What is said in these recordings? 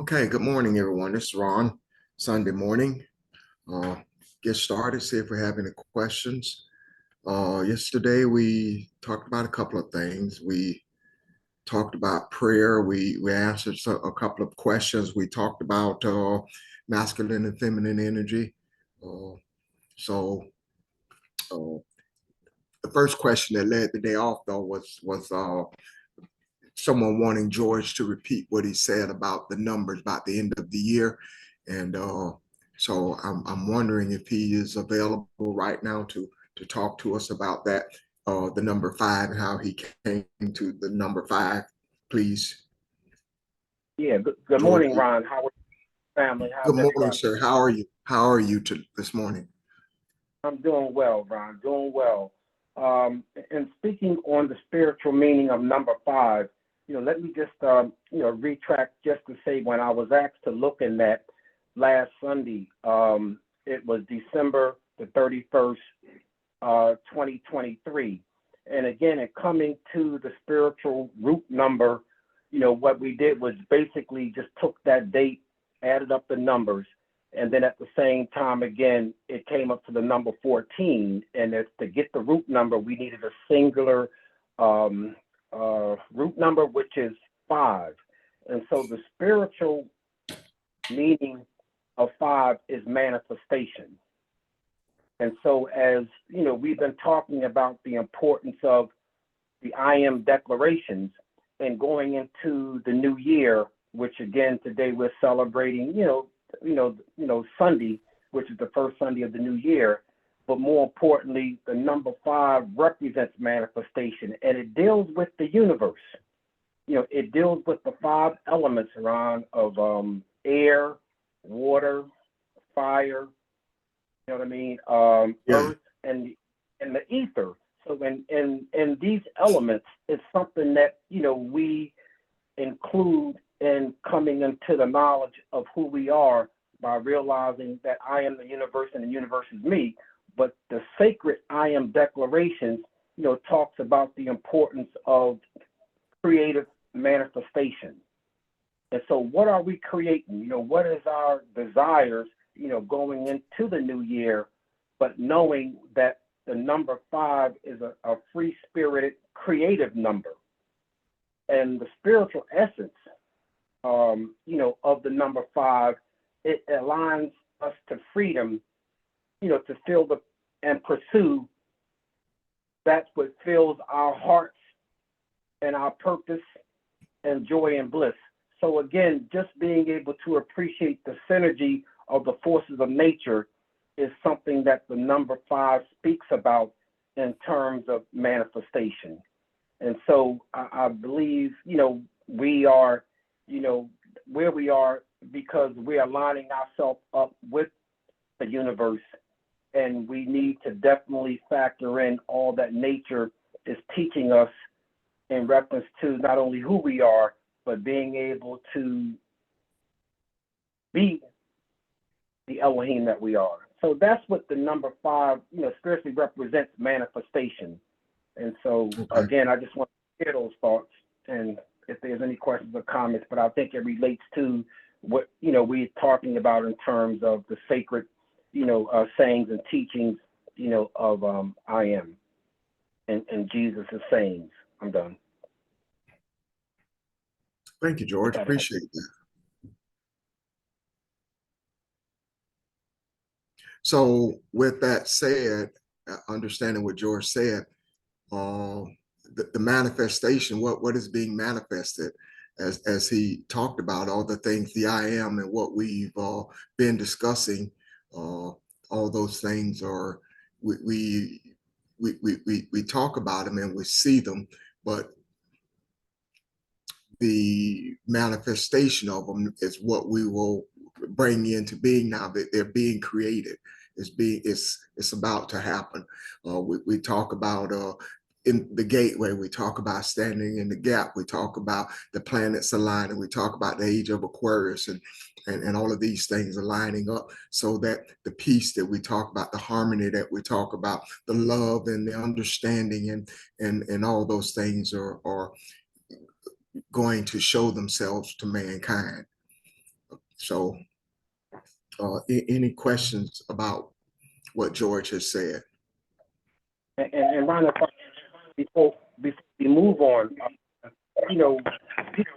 Okay, good morning, everyone. This is Ron, Sunday morning. Uh, get started, see if we have any questions. Yesterday, we talked about a couple of things. We talked about prayer. We answered a couple of questions. We talked about masculine and feminine energy. Uh, so uh, the first question that led the day off, though, was someone wanting George to repeat what he said about the numbers about the end of the year. And so I'm wondering if he is available right now to talk to us about that, the number five and how he came to the number five, please. Yeah, good George, morning, Ron. How are you, family? good How's morning, everybody? sir. How are you? How are you this morning? I'm doing well, Ron, doing well. And speaking on the spiritual meaning of number five, let me just, retract just to say when I was asked to look in that last Sunday, it was December the 31st, 2023. And again, it coming to the spiritual root number, what we did was basically just took that date, added up the numbers, and then at the same time, again, it came up to the number 14. And if to get the root number, we needed a singular root number, which is five. And so the spiritual meaning of five is manifestation. And so as, we've been talking about the importance of the I am declarations and going into the new year, which again, today we're celebrating, Sunday, which is the first Sunday of the new year. But more importantly, the number five represents manifestation, and it deals with the universe. It deals with the five elements around of air, water, fire, you know what I mean, Yeah, earth, and the ether. So and these elements is something that we include in coming into the knowledge of who we are by realizing that I am the universe and the universe is me. But the sacred I am declarations, talks about the importance of creative manifestation. And so what are we creating? What is our desires, going into the new year, but knowing that the number five is a free spirited creative number. And the spiritual essence, of the number five, it aligns us to freedom, to feel and pursue. That's what fills our hearts and our purpose and joy and bliss. So again, just being able to appreciate the synergy of the forces of nature is something that the number five speaks about in terms of manifestation. And so I believe, we are, where we are because we are lining ourselves up with the universe, and we need to definitely factor in all that nature is teaching us in reference to not only who we are, but being able to be the Elohim that we are. So that's what the number five, spiritually represents manifestation. And so okay. again, I just want to share those thoughts, and if there's any questions or comments, but I think it relates to what we're talking about in terms of the sacred, sayings and teachings, of I am and Jesus' sayings. I'm done. Thank you, If George. that helps. Appreciate that. So with that said, understanding what George said, uh, the manifestation, what is being manifested, as he talked about all the things, the I am, and what we've been discussing, uh, all those things are we we, we talk about them and we see them, but the manifestation of them is what we will bring into being now that they're being created. It's about to happen. We talk about in the gateway, we talk about standing in the gap, we talk about the planets aligning, we talk about the age of Aquarius, and all of these things are lining up so that the peace that we talk about, the harmony that we talk about, the love and the understanding and all those things are going to show themselves to mankind. So, any questions about what George has said? And Ron, before we move on, you know,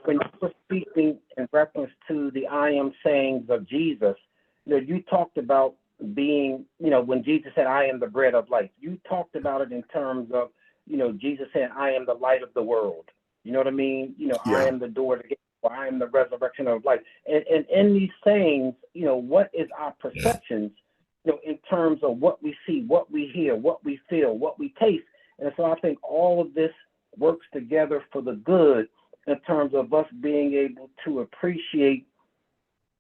when you were speaking in reference to the I am sayings of Jesus, you know, you talked about being, you know, when Jesus said, I am the bread of life, you talked about it in terms of, you know, Jesus said, I am the light of the world. You know what I mean? You know, I Yeah, am the door to get, or I am the resurrection of life. And in these sayings, you know, what is our perceptions, you know, in terms of what we see, what we hear, what we feel, what we taste. And so I think all of this works together for the good in terms of us being able to appreciate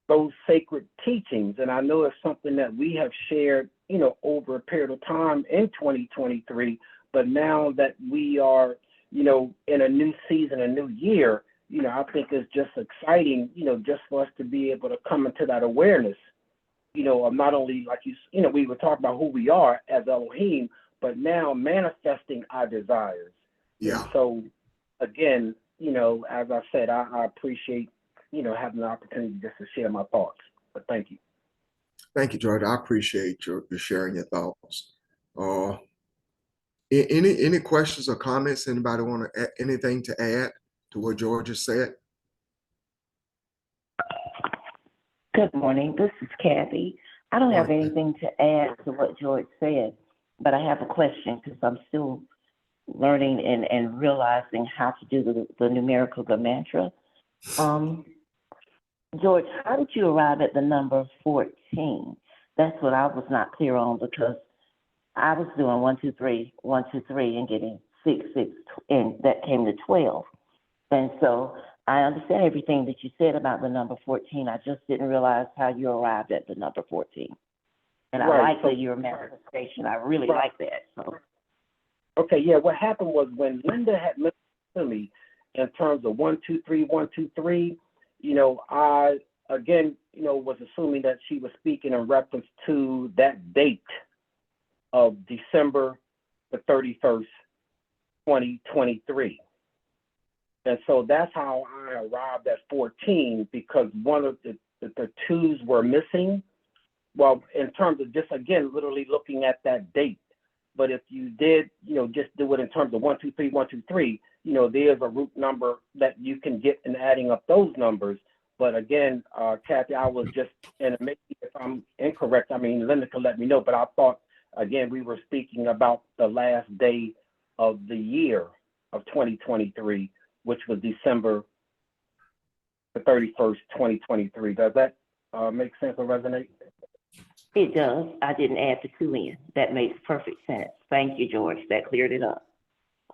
those sacred teachings. And I know it's something that we have shared, you know, over a period of time in 2023, but now that we are, you know, in a new season, a new year, you know, I think it's just exciting, you know, just for us to be able to come into that awareness, you know, of not only like you know, we were talking about who we are as Elohim, but now manifesting our desires. And yeah. so, again, you know, as I said, I appreciate, you know, having the opportunity just to share my thoughts. But thank you. Thank you, George. I appreciate your sharing your thoughts. Uh, any questions or comments? Anybody want to anything to add to what George has said? Good morning. This is Kathy. I don't have Morning. anything to add to what George said, but I have a question because I'm still learning and realizing how to do the numerical, the mantra. George, how did you arrive at the number 14? That's what I was not clear on because I was doing 1, 2, 3, 1, 2, 3, and getting 6, 6, and that came to 12. And so I understand everything that you said about the number 14. I just didn't realize how you arrived at the number 14. And I Right. like your manifestation. I really like that. So Okay, yeah. What happened was when Linda had mentioned to me in terms of 1, 2, 3, 1, 2, 3, you know, I again, you know, was assuming that she was speaking in reference to that date of December the 31st, 2023. And so that's how I arrived at 14 because one of the twos were missing. Well, in terms of just again, literally looking at that date. But if you did, you know, just do it in terms of 1, 2, 3, 1, 2, 3, you know, there's a root number that you can get in adding up those numbers. But again, Kathy, I was just, and maybe if I'm incorrect, I mean, Linda can let me know, but I thought, again, we were speaking about the last day of the year of 2023, which was December the 31st, 2023. Does that make sense or resonate? it does. I didn't add the 2 in. That makes perfect sense. Thank you, George. That cleared it up.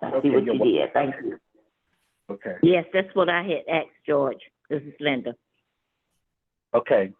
I see Okay, what you're you did. Thank you. Okay. Yes, that's what I had asked George. This is Linda. Okay.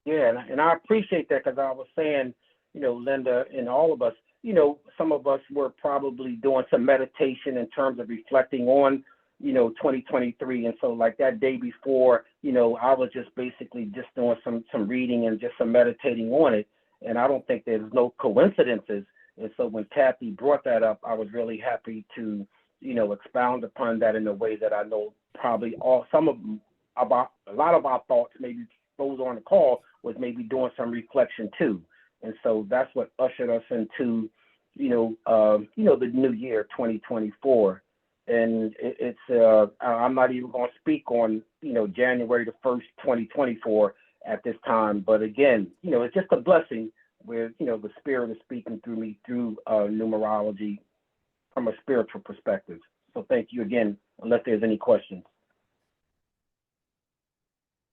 Yeah, and I appreciate that because I was saying, you know, Linda and all of us, you know, some of us were probably doing some meditation in terms of reflecting on, you know, 2023. And so like that day before, you know, I was just basically just doing some reading and just some meditating on it. And I don't think there's no coincidences. And so when Kathy brought that up, I was really happy to, you know, expound upon that in a way that I know probably about a lot of our thoughts, maybe those on the call, was maybe doing some reflection too. And so that's what ushered us into, the new year, 2024. And I'm not even going to speak on, January the 1st, 2024 at this time. But again, it's just a blessing where, the Spirit is speaking through me through numerology from a spiritual perspective. So thank you again, unless there's any questions.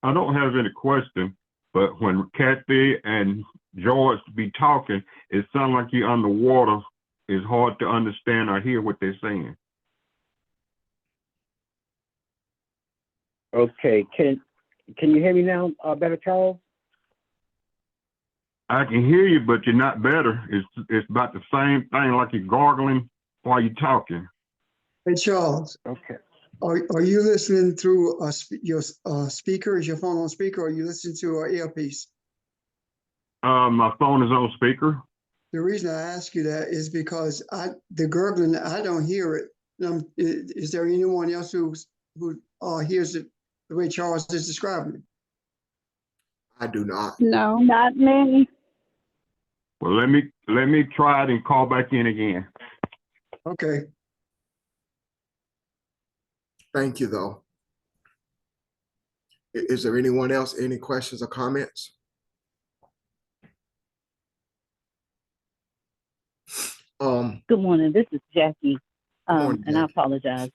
I don't have any question, but when Kathy and George be talking, it sounds like you're underwater. It's hard to understand or hear what they're saying. Okay, can you hear me now, better, Charles? I can hear you, but you're not better. It's about the same thing, like you're gargling while you're talking. Hey, Charles, Okay. are you listening through your speaker? Is your phone on speaker, or are you listening to an earpiece? My phone is on speaker. The reason I ask you that is because the gurgling, I don't hear it. Is there anyone else who hears it the way Charles is describing it? I do not. No. Not me. Well, let me try it and call back in again. Okay. Thank you, though. Is there anyone else, any questions or comments? Good morning. This is Jackie, Morning, and I Jackie. apologize.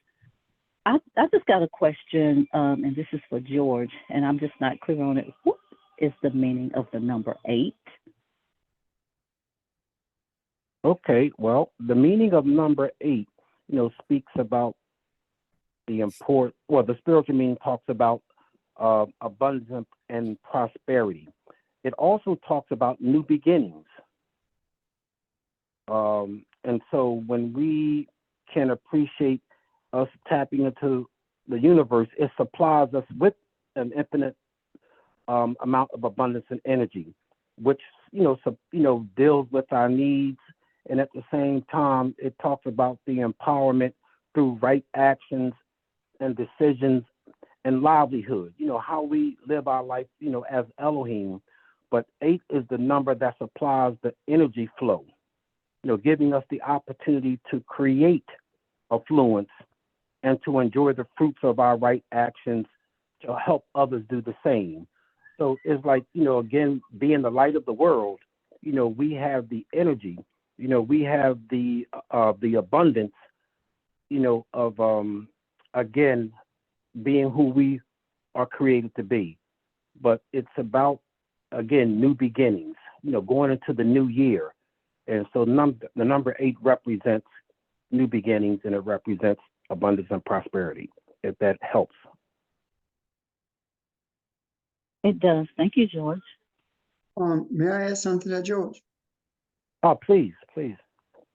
I just got a question, and this is for George, and I'm just not clear on it. What is the meaning of the number 8? Okay, well, the meaning of number 8, speaks about the spiritual meaning talks about abundance and prosperity. It also talks about new beginnings. And so when we can appreciate us tapping into the universe, it supplies us with an infinite amount of abundance and energy, which deals with our needs, and at the same time, it talks about the empowerment through right actions and decisions and livelihood. How we live our life, as Elohim. But 8 is the number that supplies the energy flow, giving us the opportunity to create affluence and to enjoy the fruits of our right actions to help others do the same. So it's like, again, being the light of the world, we have the energy, we have the abundance, of, again, being who we are created to be. But it's about, again, new beginnings, going into the new year. And so the number 8 represents new beginnings, and it represents abundance and prosperity, if that helps. It does. Thank you, George. May I add something to that, George? Oh, please, please.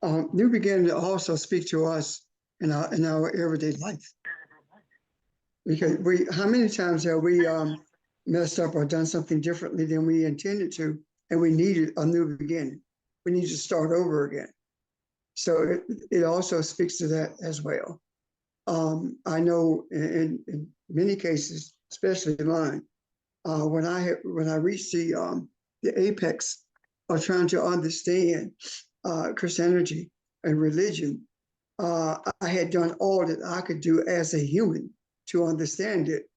New beginning also speak to us in our everyday life. Because how many times have we messed up or done something differently than we intended to, and we needed a new beginning? We need to start over again. So it also speaks to that as well. I know in many cases, especially mine, when I reached the apex of trying to understand Christianity and religion, I had done all that I could do as a human to understand it.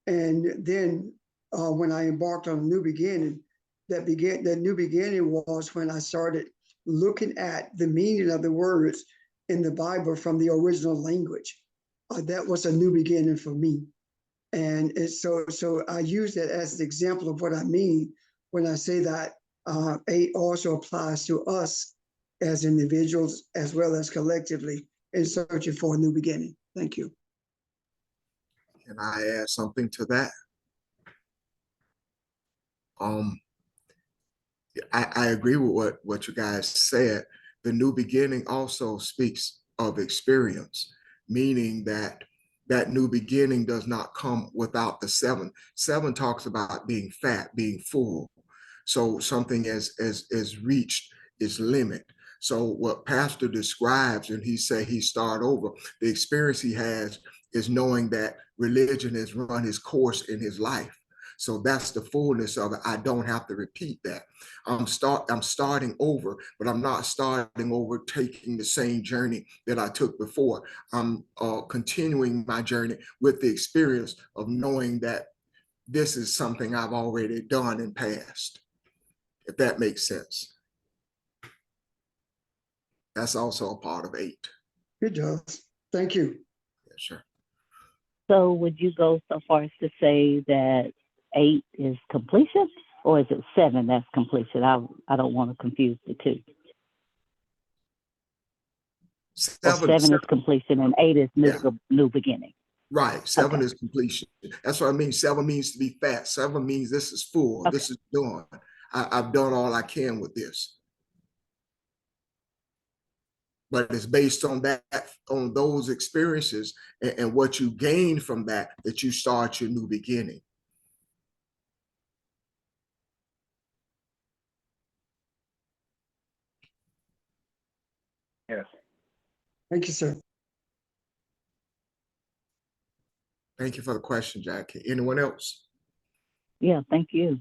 And then when I embarked on a new beginning, that new beginning was when I started looking at the meaning of the words in the Bible from the original language. That was a new beginning for me. And so I use that as an example of what I mean when I say that 8 also applies to us as individuals as well as collectively in searching for a new beginning. Thank you. Can I add something to that? I agree with what you guys said. The new beginning also speaks of experience, meaning that new beginning does not come without the 7. 7 talks about being fat, being full. So something has reached its limit. So what Pastor describes, and he said he start over, the experience he has is knowing that religion has run his course in his life. So that's the fullness of it. I don't have to repeat that. I'm starting over, but I'm not starting over taking the same journey that I took before. I'm continuing my journey with the experience of knowing that this is something I've already done in past, if that makes sense. That's also a part of 8. It does. Thank you. Yeah, sure. So would you go so far as to say that 8 is completion, or is it 7 that's completion? I don't want to confuse the two. Or 7 is completion and 8 is new beginning. Right. 7 is completion. That's what I mean. 7 means to be fat. 7 means this is full. Okay. This is done. I've done all I can with this. But it's based on that, on those experiences and what you gain from that you start your new beginning. Yes. Thank you, sir. Thank you for the question, Jackie. Anyone else? Yeah, thank you.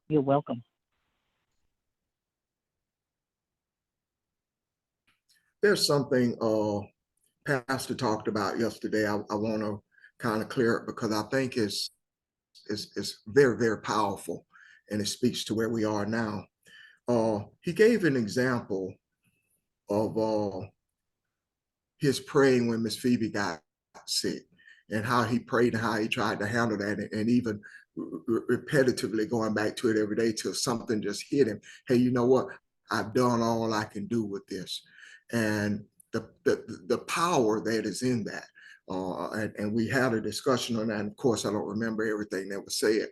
You're welcome. There's something Pastor talked about yesterday. I want to kind of clear it because I think it's very, very powerful, and it speaks to where we are now. He gave an example of his praying when Miss Phoebe got sick, and how he prayed and how he tried to handle that, and even repetitively going back to it every day till something just hit him. Hey, you know what? I've done all I can do with this, and the power that is in that. And we had a discussion on that. And of course, I don't remember everything that was said.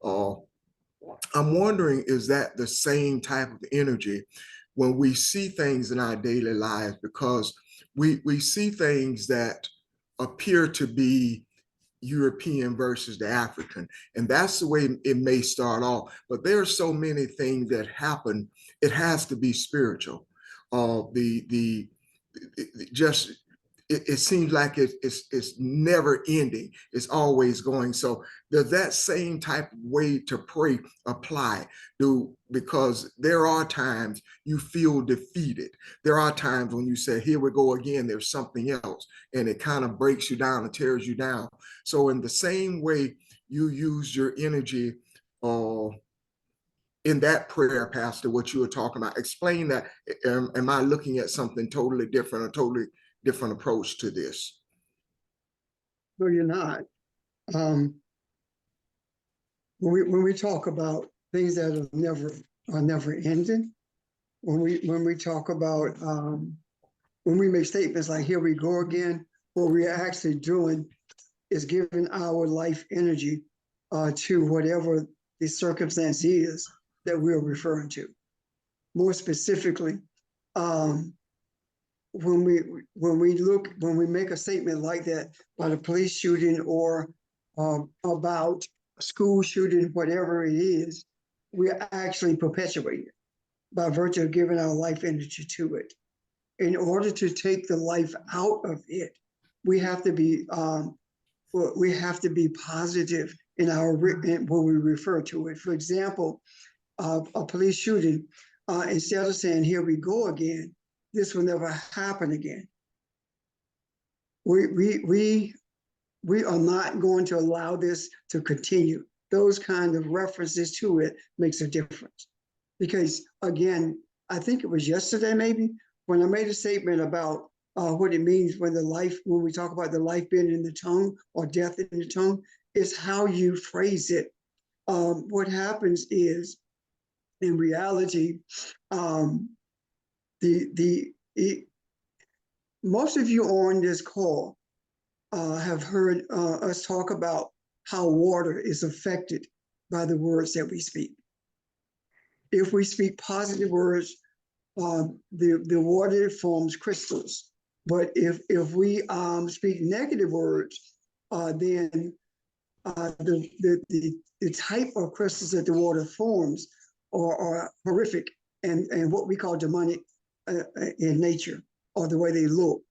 I'm wondering, is that the same type of energy when we see things in our daily lives? Because we see things that appear to be European versus the African. And that's the way it may start off. But there are so many things that happen, it has to be spiritual. Just it seems like it's never ending. It's always going. So does that same type of way to pray apply? Because there are times you feel defeated. There are times when you say, here we go again, there's something else, and it kind of breaks you down and tears you down. So in the same way you use your energy in that prayer, Pastor, what you were talking about, explain that. Am I looking at something totally different, a totally different approach to this? No, you're not. When we talk about things that are never ending, when we talk about when we make statements like "here we go again," what we're actually doing is giving our life energy to whatever the circumstance is that we're referring to. More specifically, when we make a statement like that about a police shooting or about a school shooting, whatever it is, we're actually perpetuating it by virtue of giving our life energy to it. In order to take the life out of it, we have to be positive in when we refer to it. For example, a police shooting, instead of saying, here we go again, this will never happen again. We are not going to allow this to continue. Those kind of references to it makes a difference. Because again, I think it was yesterday maybe, when I made a statement about what it means when we talk about the life being in the tongue or death in the tongue, is how you phrase it. What happens is, in reality, most of you on this call have heard us talk about how water is affected by the words that we speak. If we speak positive words, the water forms crystals. But if we speak negative words, then the type of crystals that the water forms are horrific and what we call demonic in nature, or the way they look.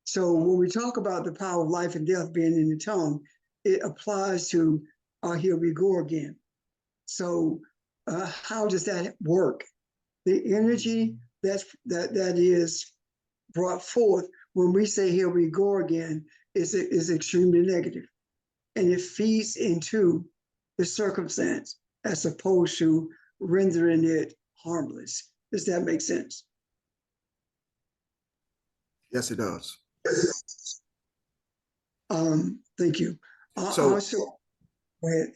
So when we talk about the power of life and death being in the tongue, it applies to here we go again. So how does that work? The energy that is brought forth when we say here we go again is extremely negative, and it feeds into the circumstance as opposed to rendering it harmless. Does that make sense? Yes, it does. Thank you. So- Also, go ahead.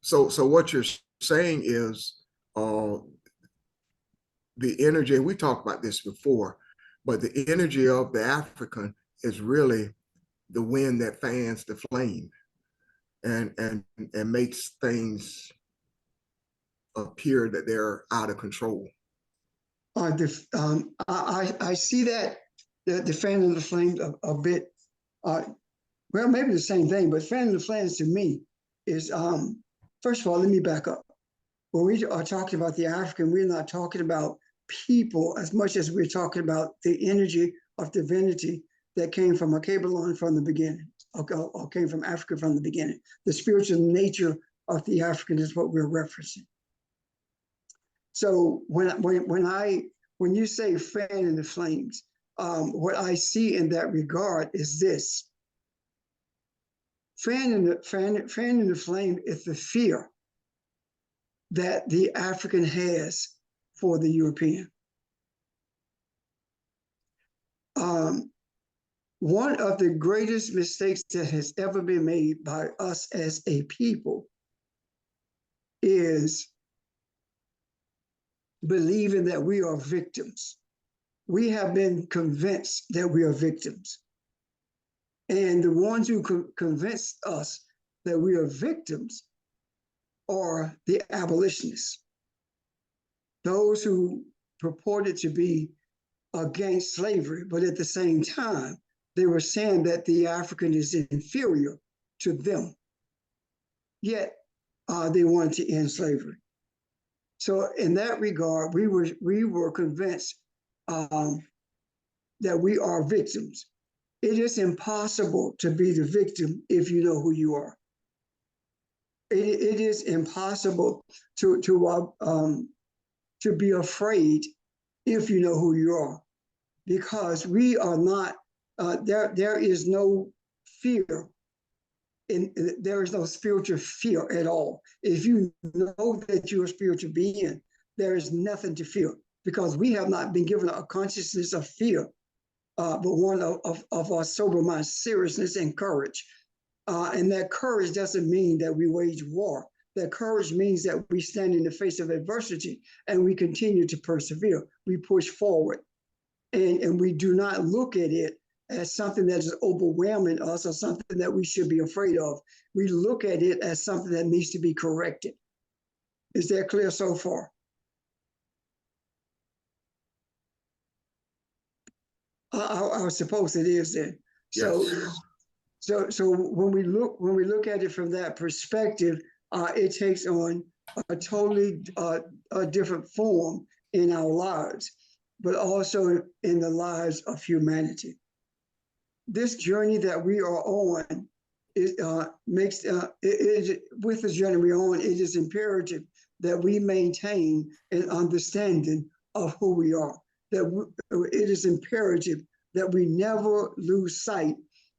So what you're saying is the energy, and we talked about this before, but the energy of the African is really the wind that fans the flame and makes things appear that they're out of control. I see that the fan of the flames a bit, well, maybe the same thing, but fan of the flames to me is, first of all, let me back up. When we are talking about the African, we're not talking about people as much as we're talking about the energy of divinity that came from Akebelon from the beginning, or came from Africa from the beginning, the spiritual nature of the African is what we're referencing. So when you say fan in the flames, what I see in that regard is this: fan in the flame is the fear that the African has for the European. One of the greatest mistakes that has ever been made by us as a people is believing that we are victims. We have been convinced that we are victims. And the ones who convinced us that we are victims are the abolitionists, those who purported to be against slavery, but at the same time, they were saying that the African is inferior to them. Yet they wanted to end slavery. So in that regard, we were convinced that we are victims. It is impossible to be the victim if you know who you are. It is impossible to be afraid if you know who you are, because we are not. There is no fear. There is no spiritual fear at all. If you know that you're a spiritual being, there is nothing to fear, because we have not been given a consciousness of fear, but one of our sober mind, seriousness, and courage. And that courage doesn't mean that we wage war. That courage means that we stand in the face of adversity and we continue to persevere. We push forward, and we do not look at it as something that is overwhelming us or something that we should be afraid of. We look at it as something that needs to be corrected. Is that clear so far? I suppose it is then. Yes. So when we look at it from that perspective, it takes on a totally a different form in our lives, but also in the lives of humanity. This journey that we are on with the journey we're on, it is imperative that we maintain an understanding of who we are. It is imperative that we never lose sight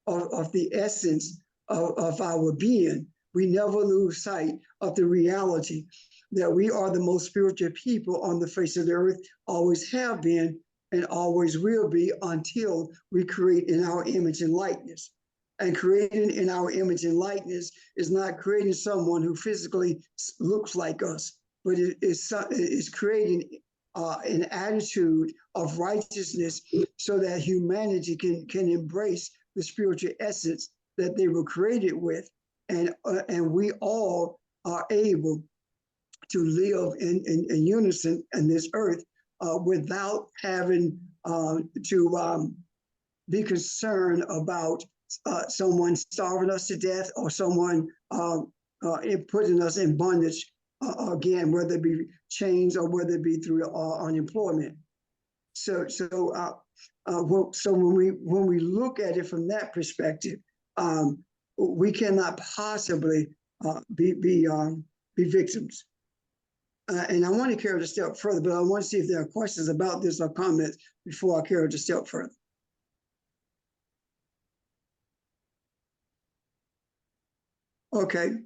of the essence of our being. We never lose sight of the reality that we are the most spiritual people on the face of the earth, always have been, and always will be, until we create in our image and likeness. And creating in our image and likeness is not creating someone who physically looks like us, but it is creating an attitude of righteousness so that humanity can embrace the spiritual essence that they were created with, and we all are able to live in unison in this earth without having to be concerned about someone starving us to death or someone putting us in bondage again, whether it be chains or whether it be through unemployment. So when we look at it from that perspective, we cannot possibly be victims. And I want to carry it a step further, but I want to see if there are questions about this or comments before I carry it a step further. Okay.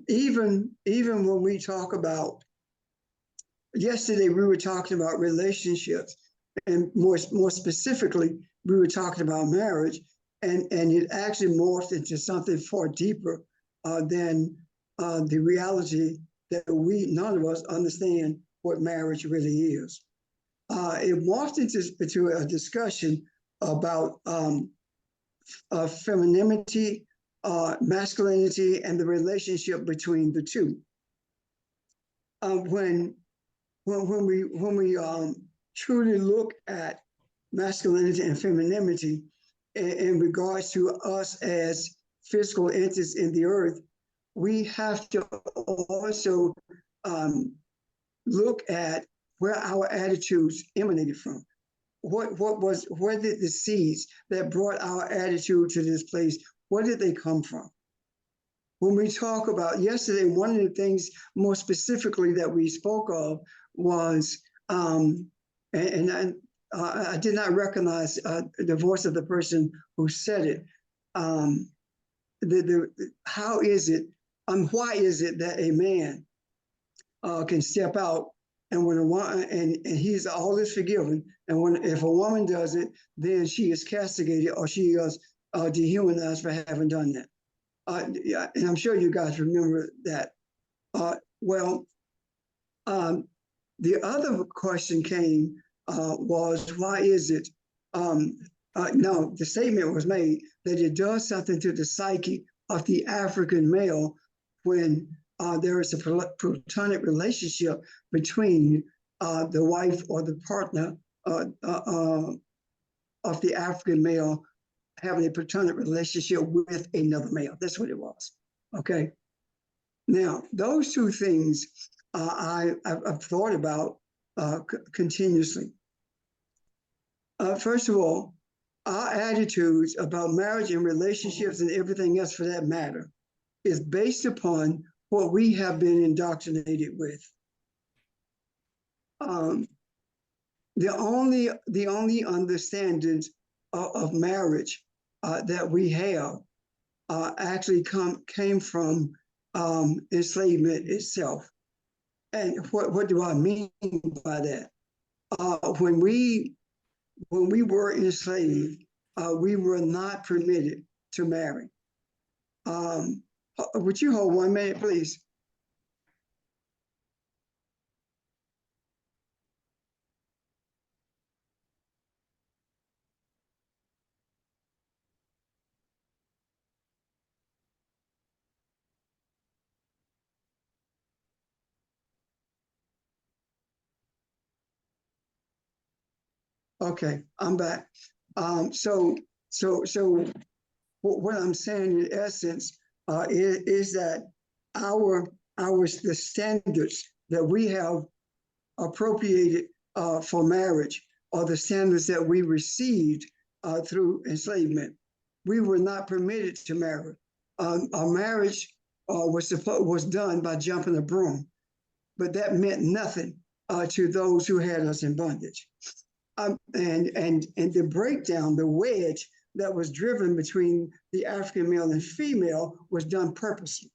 Even when we talk about, yesterday we were talking about relationships, and more specifically, we were talking about marriage, and it actually morphed into something far deeper than the reality that none of us understand what marriage really is. It morphed into a discussion about femininity, masculinity, and the relationship between the two. When we truly look at masculinity and femininity in regards to us as physical entities in the earth, we have to also look at where our attitudes emanated from. Where did the seeds that brought our attitude to this place, where did they come from? when we talk about yesterday, one of the things more specifically that we spoke of was, and I did not recognize the voice of the person who said it. How is it, why is it that a man can step out and when a woman and he's all is forgiven, and when if a woman does it, then she is castigated or she is dehumanized for having done that. Yeah, and I'm sure you guys remember that. Well, the other question came was why is it? No, the statement was made that it does something to the psyche of the African male when there is a platonic relationship between the wife or the partner of the African male having a platonic relationship with another male. That's what it was. Okay. Now, those two things I've thought about continuously. First of all, our attitudes about marriage and relationships and everything else for that matter is based upon what we have been indoctrinated with. The only understandings of marriage that we have actually came from enslavement itself. And what do I mean by that? When we were enslaved, we were not permitted to marry. Would you hold 1 minute, please? Okay, I'm back. So what I'm saying in essence is that the standards that we have appropriated for marriage are the standards that we received through enslavement. We were not permitted to marry. Our marriage was done by jumping a broom, but that meant nothing to those who had us in bondage. And the breakdown, the wedge that was driven between the African male and female was done purposely.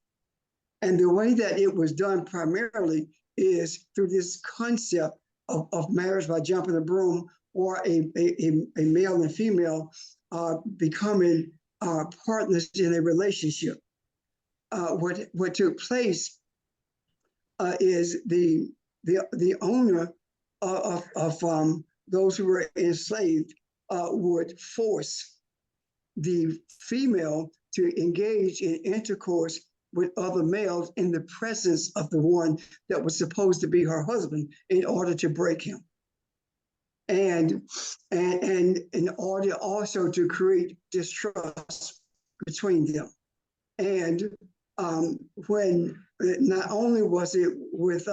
And the way that it was done primarily is through this concept of marriage by jumping a broom, or a male and female becoming partners in a relationship. What took place is the owner of those who were enslaved would force the female to engage in intercourse with other males in the presence of the one that was supposed to be her husband in order to break him. And in order also to create distrust between them. And when not only was it with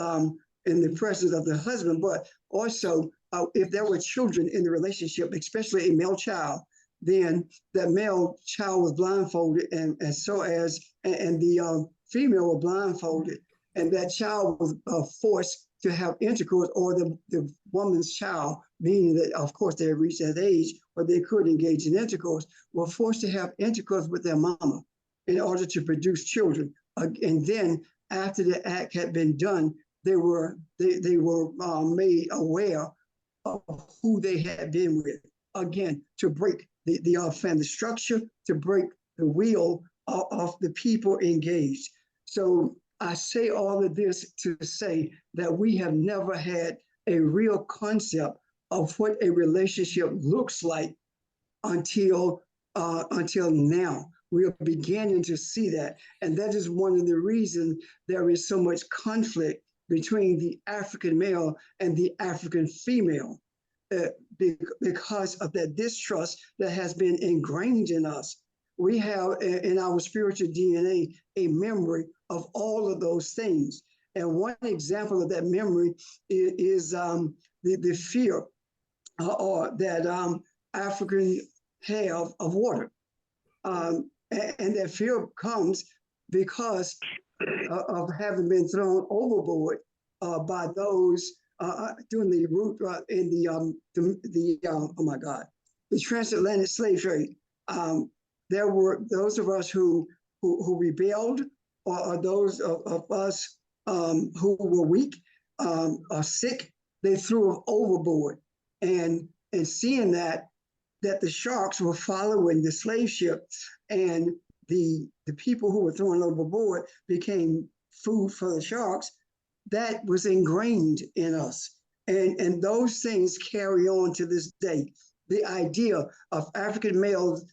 in the presence of the husband, but also if there were children in the relationship, especially a male child, then that male child was blindfolded, and the female was blindfolded, and that child was forced to have intercourse, or the woman's child, meaning that of course they had reached that age where they could engage in intercourse, were forced to have intercourse with their mama in order to produce children. And then after the act had been done, they were made aware of who they had been with, again, to break the family structure, to break the wheel of the people engaged. So I say all of this to say that we have never had a real concept of what a relationship looks like until now. We are beginning to see that. And that is one of the reasons there is so much conflict between the African male and the African female, because of that distrust that has been ingrained in us. We have in our spiritual DNA a memory of all of those things. And one example of that memory is the fear that Africans have of water. And that fear comes because of having been thrown overboard by those during the route in oh my God, the transatlantic slave trade. There were those of us who rebelled, or those of us who were weak, or sick. They threw overboard, and seeing that the sharks were following the slave ship, and the people who were thrown overboard became food for the sharks, that was ingrained in us. And those things carry on to this day. The idea of African males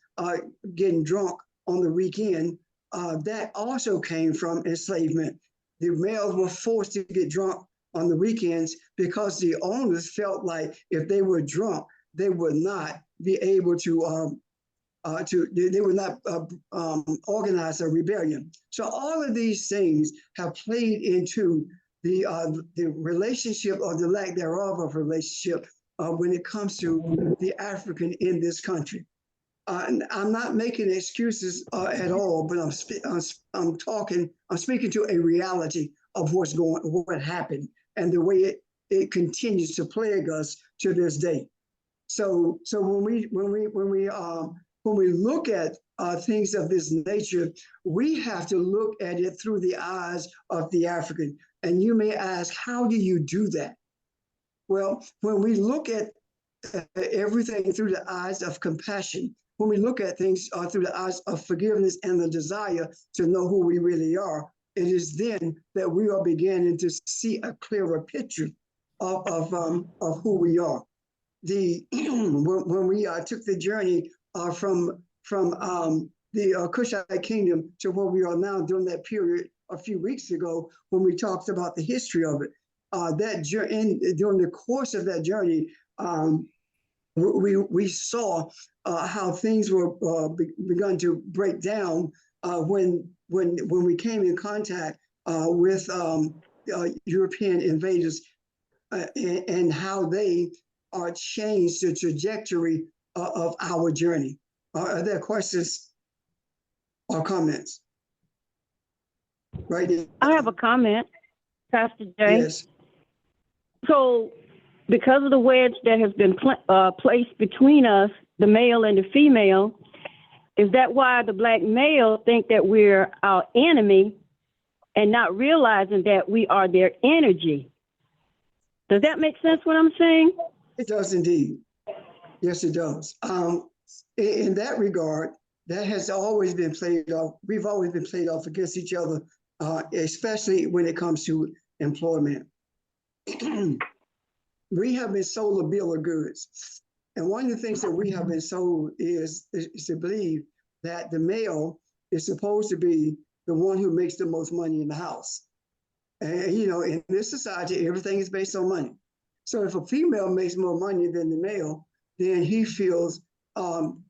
getting drunk on the weekend, that also came from enslavement. The males were forced to get drunk on the weekends because the owners felt like if they were drunk, they would not be able to they would not organize a rebellion. So all of these things have played into the relationship, or the lack thereof of relationship, when it comes to the African in this country. I'm not making excuses at all, but I'm speaking to a reality of what happened, and the way it continues to plague us to this day. So when we look at things of this nature, we have to look at it through the eyes of the African. And you may ask, how do you do that? Well, when we look at everything through the eyes of compassion, when we look at things through the eyes of forgiveness and the desire to know who we really are, it is then that we are beginning to see a clearer picture of who we are. When we took the journey from the Kushite kingdom to where we are now, during that period a few weeks ago, when we talked about the history of it, during the course of that journey, we saw how things were begun to break down when we came in contact with European invaders, and how they changed the trajectory of our journey. Are there questions or comments? Right. I have a comment, Pastor Jay. Yes. So, because of the wedge that has been placed between us, the male and the female, is that why the black male think that we're our enemy and not realizing that we are their energy? Does that make sense what I'm saying? It does indeed. Yes, it does. In that regard, that has always been played off. We've always been played off against each other, especially when it comes to employment. We have been sold a bill of goods. And one of the things that we have been sold is to believe that the male is supposed to be the one who makes the most money in the house. And, in this society, everything is based on money. So if a female makes more money than the male, then he feels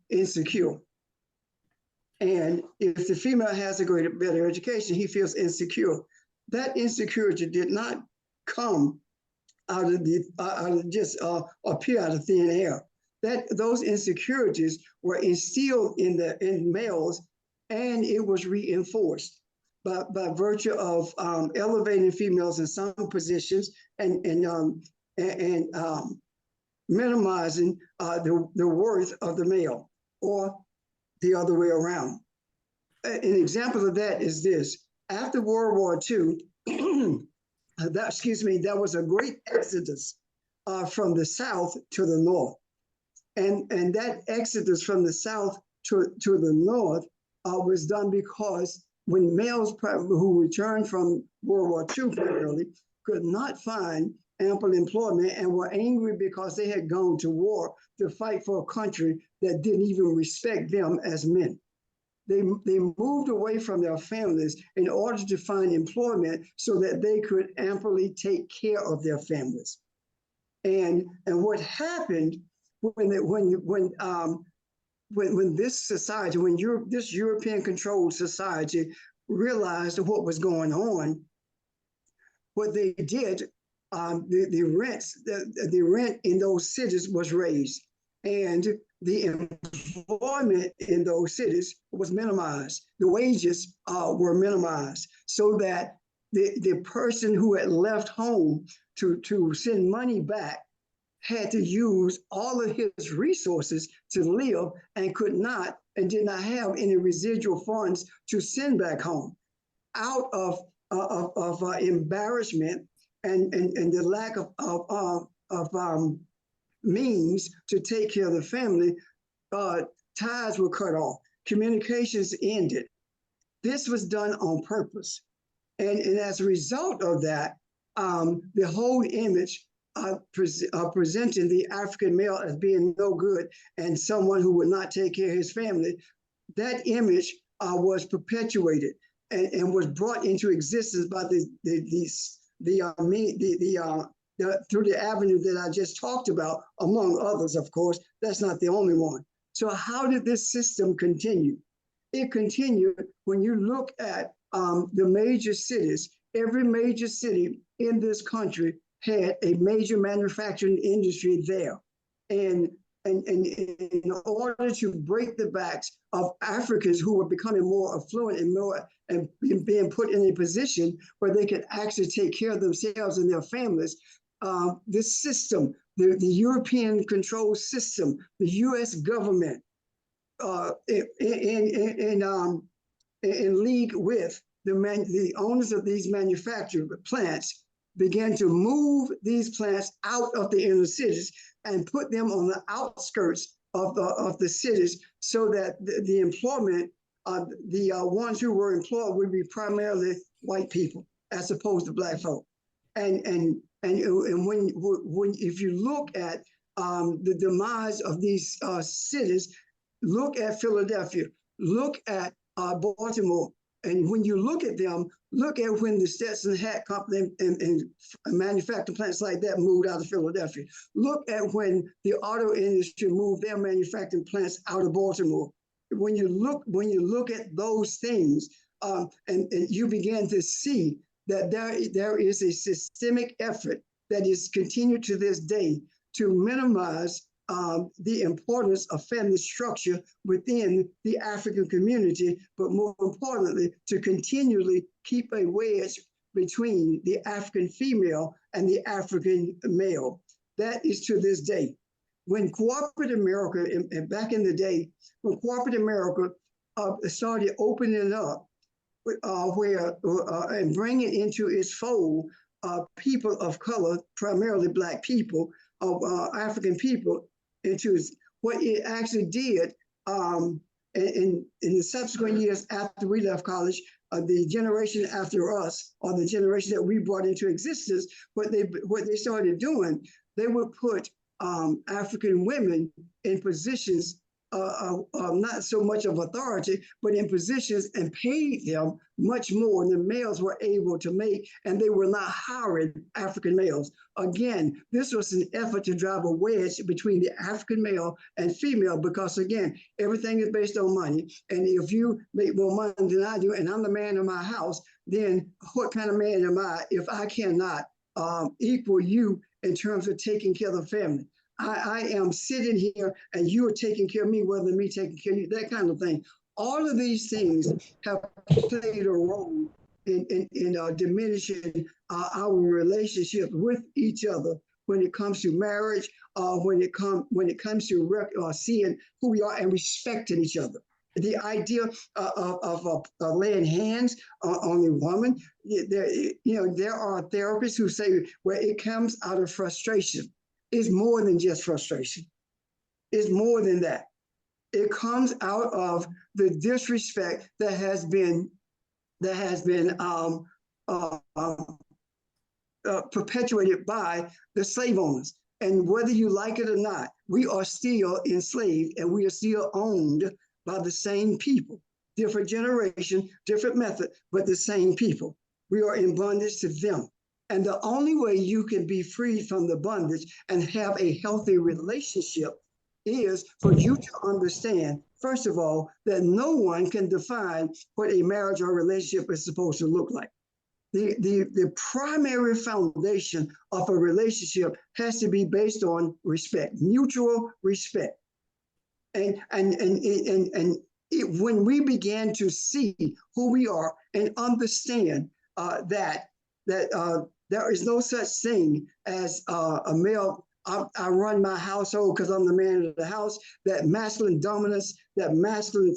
insecure. And if the female has a better education, he feels insecure. That insecurity did not come out of just appear out of thin air. Those insecurities were instilled in males, and it was reinforced by virtue of elevating females in some positions and minimizing the worth of the male, or the other way around. An example of that is this: after World War II, there was a great exodus from the South to the North. And that exodus from the South to the North was done because when males who returned from World War II primarily could not find ample employment and were angry because they had gone to war to fight for a country that didn't even respect them as men. They moved away from their families in order to find employment so that they could amply take care of their families. And what happened when this society, this European controlled society realized what was going on, what they did, the rent in those cities was raised. And the employment in those cities was minimized. The wages were minimized so that the person who had left home to send money back had to use all of his resources to live and could not and did not have any residual funds to send back home. Out of embarrassment and the lack of means to take care of the family, ties were cut off, communications ended. This was done on purpose. And as a result of that, the whole image presenting the African male as being no good and someone who would not take care of his family, that image was perpetuated and was brought into existence by through the avenue that I just talked about, among others, of course. That's not the only one. So how did this system continue? It continued when you look at the major cities. Every major city in this country had a major manufacturing industry there. And in order to break the backs of Africans who were becoming more affluent and being put in a position where they could actually take care of themselves and their families, this system, the European control system, the U.S. government, in league with the owners of these manufacturing plants, began to move these plants out of the inner cities and put them on the outskirts of the cities, so that the employment, the ones who were employed would be primarily white people as opposed to black folk. And when if you look at the demise of these cities, look at Philadelphia, look at Baltimore, and when you look at them, look at when the Stetson Hat Company and manufacturing plants like that moved out of Philadelphia. Look at when the auto industry moved their manufacturing plants out of Baltimore. When you look at those things, and you begin to see that there is a systemic effort that is continued to this day to minimize the importance of family structure within the African community, but more importantly, to continually keep a wedge between the African female and the African male. That is to this day. When corporate America, and back in the day, when corporate America started opening up, and bringing into its fold people of color, primarily Black people, African people, into what it actually did in the subsequent years after we left college, the generation after us, or the generation that we brought into existence, what they started doing, they would put African women in positions not so much of authority, but in positions, and paid them much more than males were able to make, and they were not hiring African males. Again, this was an effort to drive a wedge between the African male and female, because again, everything is based on money. And if you make more money than I do, and I'm the man in my house, then what kind of man am I if I cannot equal you in terms of taking care of the family? I am sitting here and you are taking care of me, rather than me taking care of you, that kind of thing. All of these things have played a role in diminishing our relationship with each other when it comes to marriage, when it comes to seeing who we are and respecting each other. The idea of laying hands on a woman, there are therapists who say, well, it comes out of frustration. It's more than just frustration. It's more than that. It comes out of the disrespect that has been perpetuated by the slave owners. And whether you like it or not, we are still enslaved and we are still owned by the same people. Different generation, different method, but the same people. We are in bondage to them. And the only way you can be freed from the bondage and have a healthy relationship is for you to understand, first of all, that no one can define what a marriage or relationship is supposed to look like. The primary foundation of a relationship has to be based on respect, mutual respect. When we began to see who we are and understand that there is no such thing as a male. I run my household because I'm the man of the house. That masculine dominance, that masculine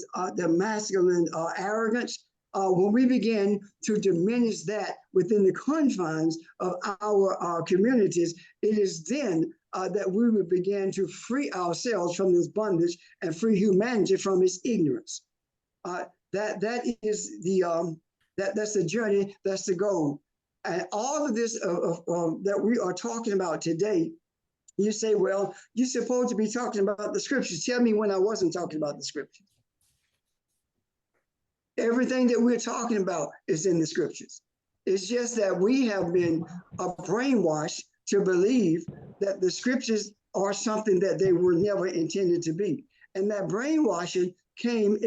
arrogance. When we begin to diminish that within the confines of our communities, it is then that we will begin to free ourselves from this bondage and free humanity from its ignorance. That is that's the journey. That's the goal. And all of this that we are talking about today, you say, well, you're supposed to be talking about the scriptures. Tell me when I wasn't talking about the scriptures. Everything that we're talking about is in the scriptures. It's just that we have been brainwashed to believe that the scriptures are something that they were never intended to be. And that brainwashing came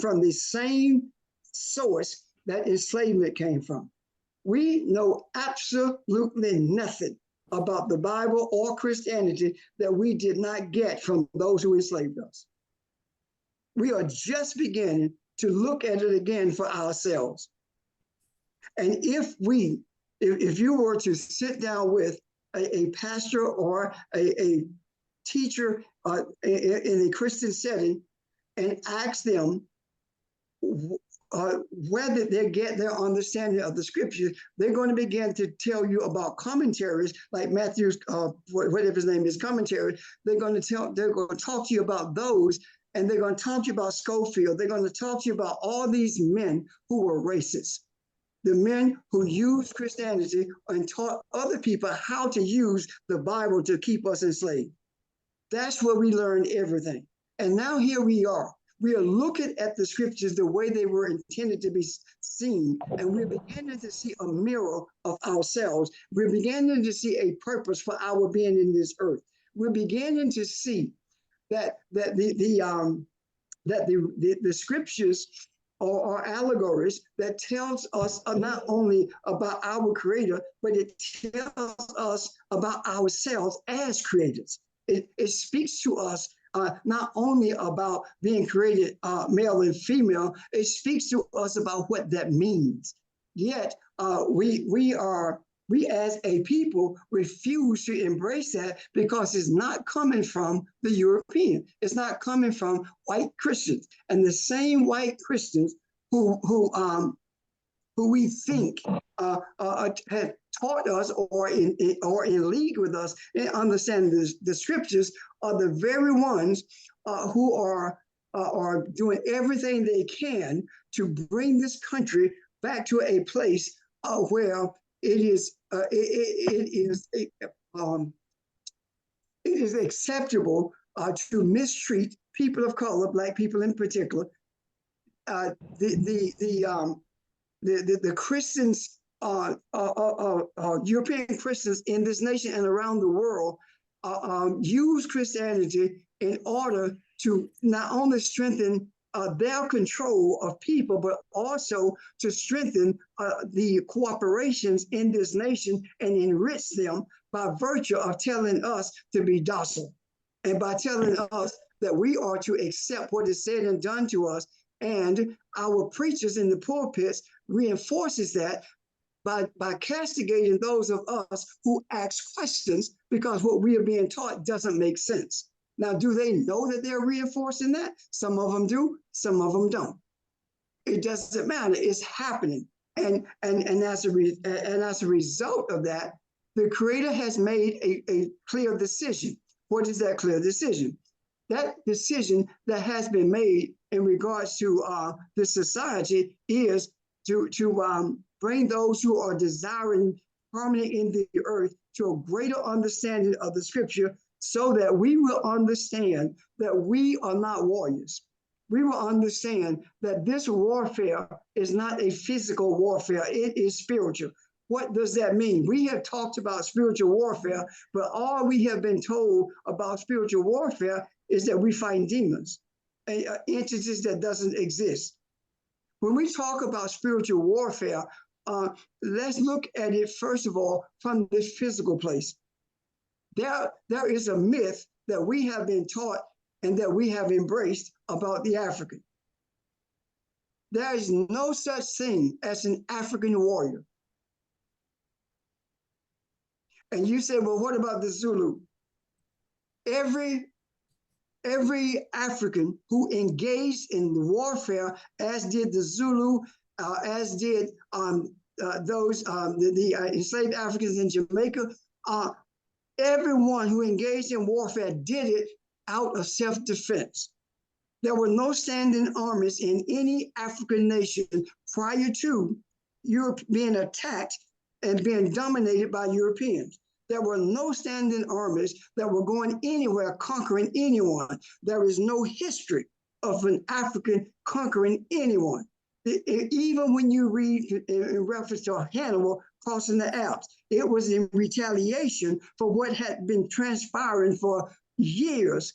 from the same source that enslavement came from. We know absolutely nothing about the Bible or Christianity that we did not get from those who enslaved us. We are just beginning to look at it again for ourselves. And if you were to sit down with a pastor or a teacher in a Christian setting and ask them whether they get their understanding of the scriptures, they're going to begin to tell you about commentaries like Matthew's, whatever his name is, commentary. They're going to talk to you about those, and they're going to talk to you about Schofield. They're going to talk to you about all these men who were racist. The men who used Christianity and taught other people how to use the Bible to keep us enslaved. That's where we learned everything. And now here we are. We are looking at the scriptures the way they were intended to be seen, and we're beginning to see a mirror of ourselves. We're beginning to see a purpose for our being in this earth. We're beginning to see that the scriptures are allegories that tells us not only about our Creator, but it tells us about ourselves as creators. It speaks to us not only about being created male and female, it speaks to us about what that means. Yet we as a people refuse to embrace that because it's not coming from the European. It's not coming from white Christians. And the same white Christians who we think have taught us or in league with us in understanding the scriptures are the very ones who are doing everything they can to bring this country back to a place where it is acceptable to mistreat people of color, Black people in particular. The Christians, European Christians in this nation and around the world use Christianity in order to not only strengthen their control of people, but also to strengthen the cooperations in this nation and enrich them by virtue of telling us to be docile and by telling us that we are to accept what is said and done to us. And our preachers in the pulpits reinforces that by castigating those of us who ask questions because what we are being taught doesn't make sense. Now, do they know that they're reinforcing that? Some of them do, some of them don't. It doesn't matter. It's happening. And as a result of that, the Creator has made a clear decision. What is that clear decision? That decision that has been made in regards to the society is to bring those who are desiring harmony in the earth to a greater understanding of the scripture so that we will understand that we are not warriors. We will understand that this warfare is not a physical warfare, it is spiritual. What does that mean? We have talked about spiritual warfare, but all we have been told about spiritual warfare is that we fight demons, entities that doesn't exist. When we talk about spiritual warfare, let's look at it, first of all, from this physical place. There is a myth that we have been taught and that we have embraced about the African. There is no such thing as an African warrior. And you say, well, what about the Zulu? Every African who engaged in warfare, as did the Zulu, as did the enslaved Africans in Jamaica, everyone who engaged in warfare did it out of self-defense. There were no standing armies in any African nation prior to Europe being attacked and being dominated by Europeans. There were no standing armies that were going anywhere conquering anyone. There is no history of an African conquering anyone. Even when you read in reference to Hannibal crossing the Alps, it was in retaliation for what had been transpiring for years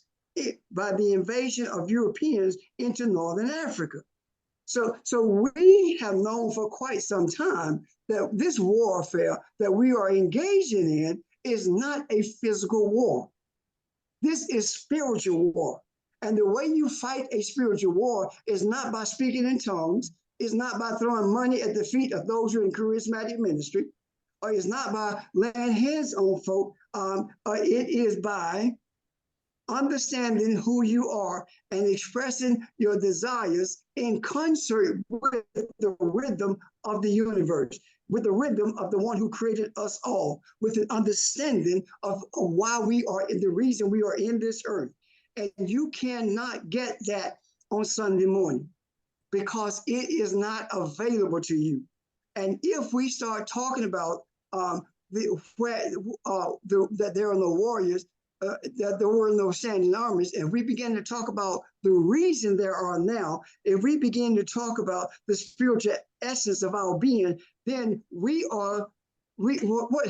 by the invasion of Europeans into Northern Africa. So we have known for quite some time that this warfare that we are engaging in is not a physical war. This is spiritual war. And the way you fight a spiritual war is not by speaking in tongues, it's not by throwing money at the feet of those who are in charismatic ministry, or it's not by laying hands on folk. It is by understanding who you are and expressing your desires in concert with the rhythm of the universe, with the rhythm of the one who created us all, with an understanding of why we are in the reason we are in this earth. And you cannot get that on Sunday morning because it is not available to you. And if we start talking about that there are no warriors, that there were no standing armies, and we begin to talk about the reason there are now, if we begin to talk about the spiritual essence of our being, then what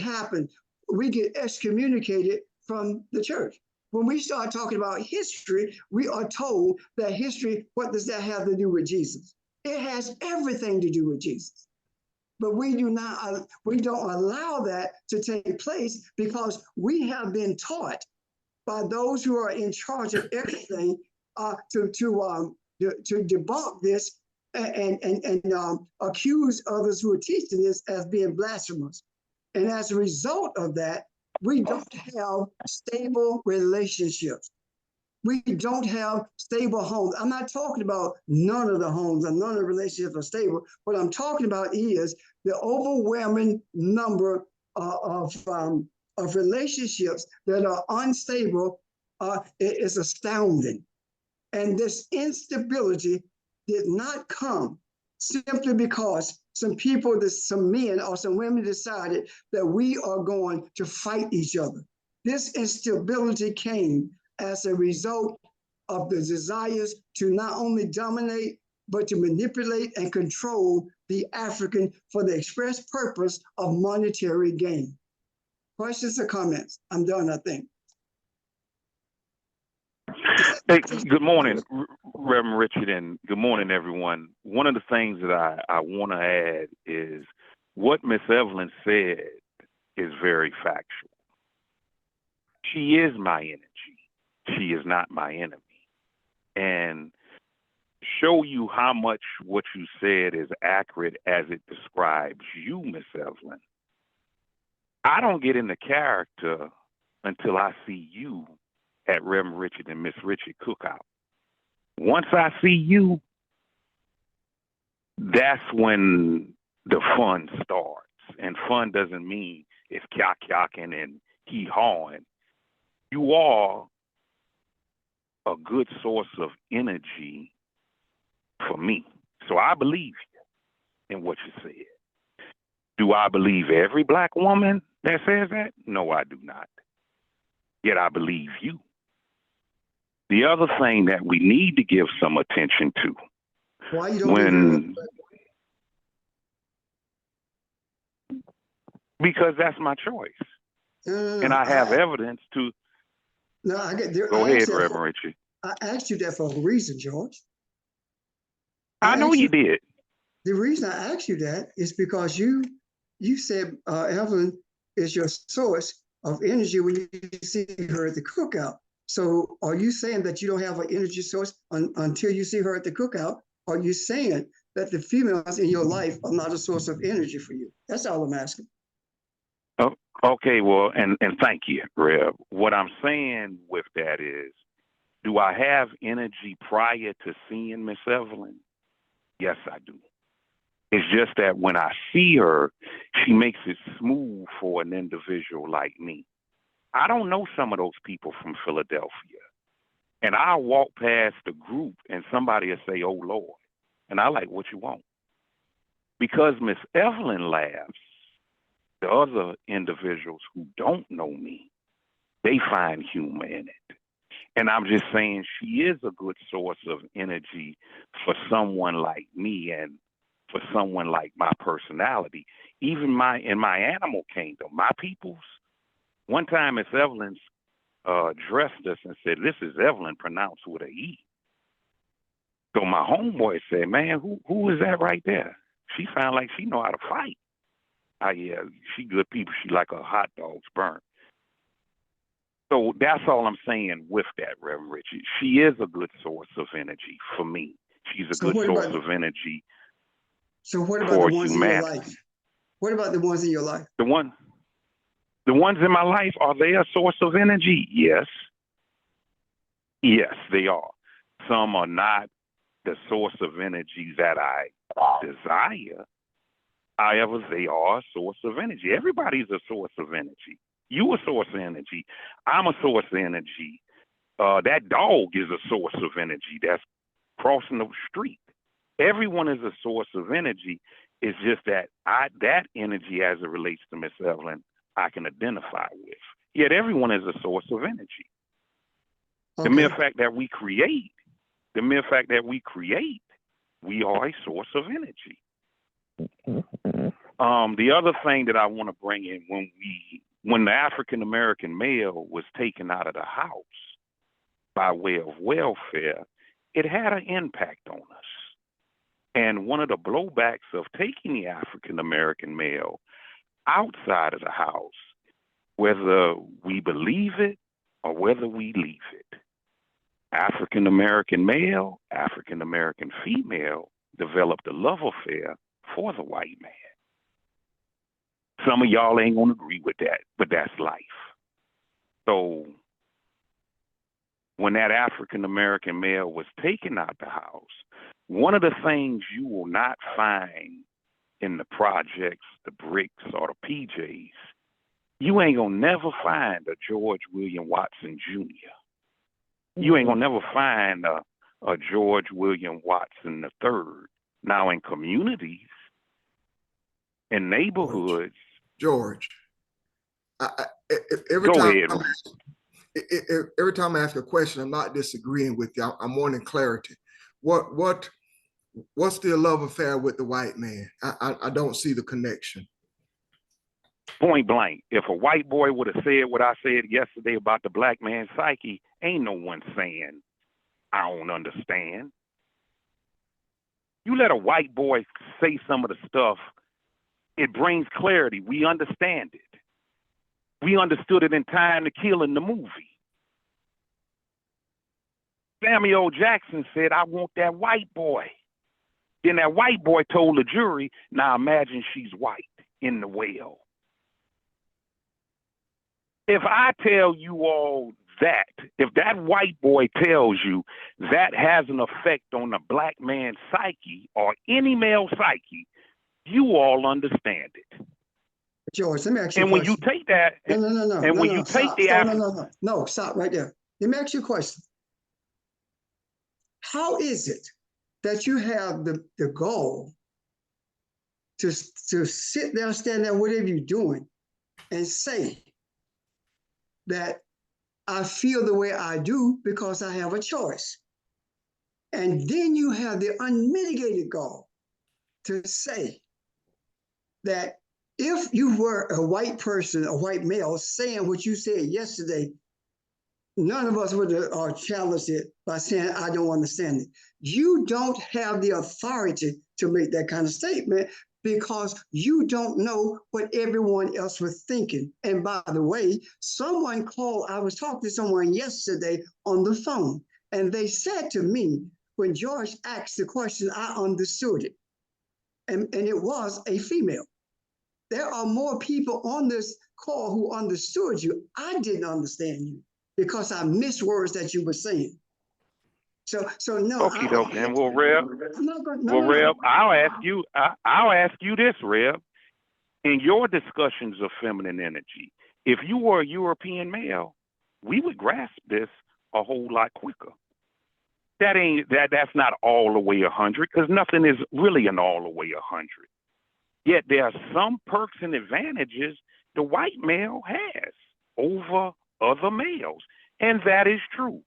happened? We get excommunicated from the church. When we start talking about history, we are told that history, what does that have to do with Jesus? It has everything to do with Jesus. But we don't allow that to take place because we have been taught by those who are in charge of everything to debunk this and accuse others who are teaching this as being blasphemous. And as a result of that, we don't have stable relationships. We don't have stable homes. I'm not talking about none of the homes and none of the relationships are stable. What I'm talking about is the overwhelming number of relationships that are unstable is astounding. And this instability did not come simply because some men or some women decided that we are going to fight each other. This instability came as a result of the desires to not only dominate, but to manipulate and control the African for the express purpose of monetary gain. Questions or comments? I'm done, I think. Hey, good morning, Reverend Richard, and good morning, everyone. One of the things that I want to add is what Miss Evelyn said is very factual. She is my energy. She is not my enemy. And show you how much what you said is accurate as it describes you, Miss Evelyn. I don't get into character until I see you at Reverend Richard and Miss Richard cookout. Once I see you, that's when the fun starts. And fun doesn't mean it's kyak-yakking and hee-hawing. You are a good source of energy for me. So I believe you in what you said. Do I believe every black woman that says that? No, I do not. Yet I believe you. The other thing that we need to give some attention to, why you don't because that's my choice. No, and I have evidence to. No, I get there. Go ahead, Reverend Richard. I asked you that for a reason, George. I know you did. The reason I asked you that is because you said Evelyn is your source of energy when you see her at the cookout. So are you saying that you don't have an energy source until you see her at the cookout? Are you saying that the females in your life are not a source of energy for you? That's all I'm asking. Oh, okay, well, and thank you, Rev. What I'm saying with that is, do I have energy prior to seeing Miss Evelyn? Yes, I do. It's just that when I see her, she makes it smooth for an individual like me. I don't know some of those people from Philadelphia. And I'll walk past the group and somebody will say, "Oh, Lord." And I like, "What you want?" Because Miss Evelyn laughs, the other individuals who don't know me, they find humor in it. And I'm just saying she is a good source of energy for someone like me and for someone like my personality. Even in my animal kingdom, my peoples, one time Miss Evelyn addressed us and said, "This is Evelyn pronounced with a E." So my homeboy said, "Man, who is that right there? She sound like she know how to fight." Yeah, she good people. She like a hot dog's burnt. So that's all I'm saying with that, Reverend Richard. She is a good source of energy for me. She's a good source of energy. So what about the ones in your life? What about the ones in your life? The ones in my life, are they a source of energy? Yes. Yes, they are. Some are not the source of energy that I desire. However, they are a source of energy. Everybody's a source of energy. You a source of energy. I'm a source of energy. That dog is a source of energy that's crossing the street. Everyone is a source of energy. It's just that that energy, as it relates to Miss Evelyn, I can identify with. Yet everyone is a source of energy. Okay. The mere fact that we create, we are a source of energy. The other thing that I want to bring in, when the African American male was taken out of the house by way of welfare, it had an impact on us. And one of the blowbacks of taking the African American male outside of the house, whether we believe it or whether we leave it, African American male, African American female developed a love affair for the white man. Some of y'all ain't gonna agree with that, but that's life. So when that African American male was taken out the house, one of the things you will not find in the projects, the bricks, or the PJs, you ain't gonna never find a George William Watson Jr. You ain't gonna never find a George William Watson III. Now in communities, in neighborhoods. George, every time I ask a question, I'm not disagreeing with you. I'm wanting clarity. What's the love affair with the white man? I don't see the connection. Point blank. If a white boy would have said what I said yesterday about the black man's psyche, ain't no one saying, "I don't understand." You let a white boy say some of the stuff, it brings clarity. We understand it. We understood it in Time to Kill in the movie. Samuel Jackson said, "I want that white boy." Then that white boy told the jury, "Now imagine she's white in the well." If I tell you all that, if that white boy tells you that has an effect on the black man's psyche or any male psyche, you all understand it. George, let me ask you a question. And when you take that, stop right there. Let me ask you a question. How is it that you have the goal to sit there, stand there, whatever you're doing, and say that I feel the way I do because I have a choice? And then you have the unmitigated goal to say that if you were a white person, a white male, saying what you said yesterday, none of us would have challenged it by saying, "I don't understand it." You don't have the authority to make that kind of statement because you don't know what everyone else was thinking. And by the way, someone called, I was talking to someone yesterday on the phone, and they said to me, when George asked the question, I understood it. And it was a female. There are more people on this call who understood you. I didn't understand you because I missed words that you were saying. So no. Okie dokie. And well, Rev, I'm not going. well, Rev, I'll ask you this, Rev. In your discussions of feminine energy, if you were a European male, we would grasp this a whole lot quicker. That's not all the way 100, because nothing is really an all the way 100. Yet there are some perks and advantages the white male has over other males, and that is true.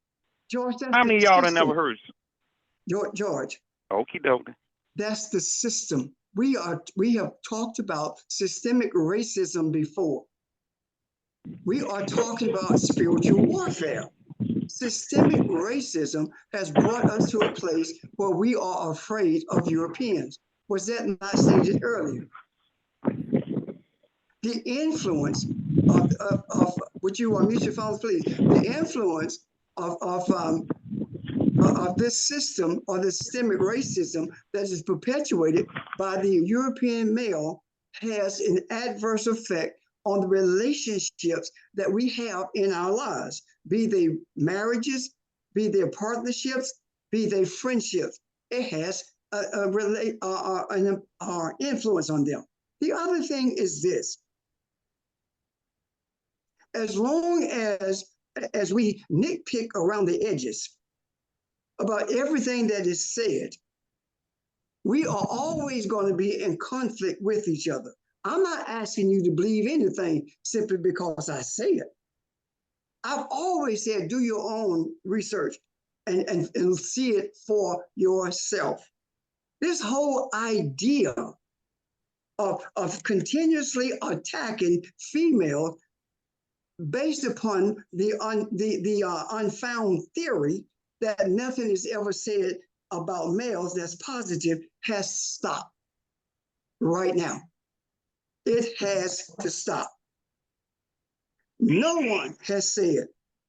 George, how many of y'all have never heard? George. Okie dokie. That's the system. We have talked about systemic racism before. We are talking about spiritual warfare. Systemic racism has brought us to a place where we are afraid of Europeans. Was that not stated earlier? The influence of would you mute your phones, please? The influence of this system or the systemic racism that is perpetuated by the European male has an adverse effect on the relationships that we have in our lives, be they marriages, be they partnerships, be they friendships. It has an influence on them. The other thing is this: as long as we nitpick around the edges about everything that is said, we are always going to be in conflict with each other. I'm not asking you to believe anything simply because I say it. I've always said, do your own research and see it for yourself. This whole idea of continuously attacking females based upon the unfound theory that nothing is ever said about males that's positive has stopped right now. It has to stop. No one has said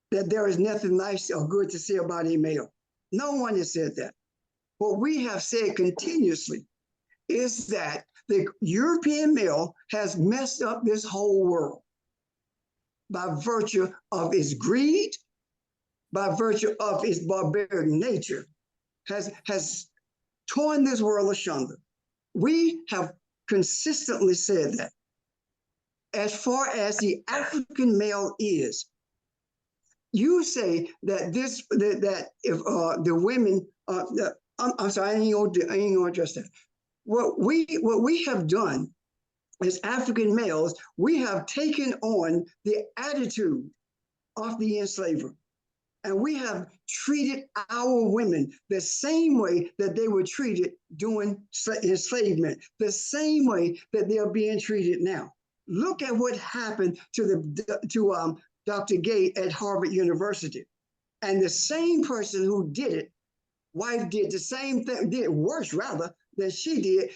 that there is nothing nice or good to say about a male. No one has said that. What we have said continuously is that the European male has messed up this whole world by virtue of its greed, by virtue of its barbaric nature, has torn this world asunder. We have consistently said that. As far as the African male is, you say that if the women, I'm sorry, I ain't gonna address that. What we have done as African males, we have taken on the attitude of the enslaver. And we have treated our women the same way that they were treated during enslavement, the same way that they're being treated now. Look at what happened to Dr. Gay at Harvard University. And the same person who did it, wife did the same thing, did worse rather than she did,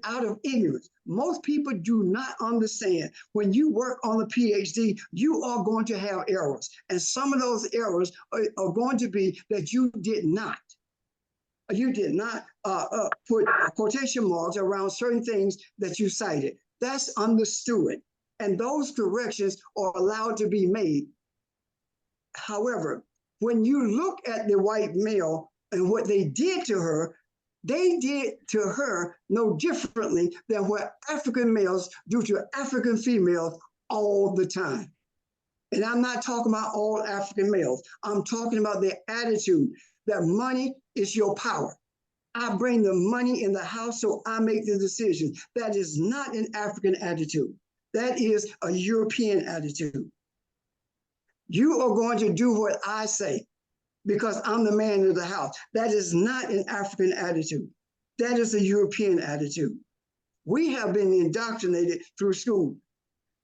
out of ignorance. Most people do not understand when you work on a PhD, you are going to have errors. And some of those errors are going to be that you did not put quotation marks around certain things that you cited. That's understood. And those corrections are allowed to be made. However, when you look at the white male and what they did to her, they did to her no differently than what African males do to African females all the time. And I'm not talking about all African males. I'm talking about their attitude that money is your power. I bring the money in the house, so I make the decision. That is not an African attitude. That is a European attitude. You are going to do what I say because I'm the man of the house. That is not an African attitude. That is a European attitude. We have been indoctrinated through school.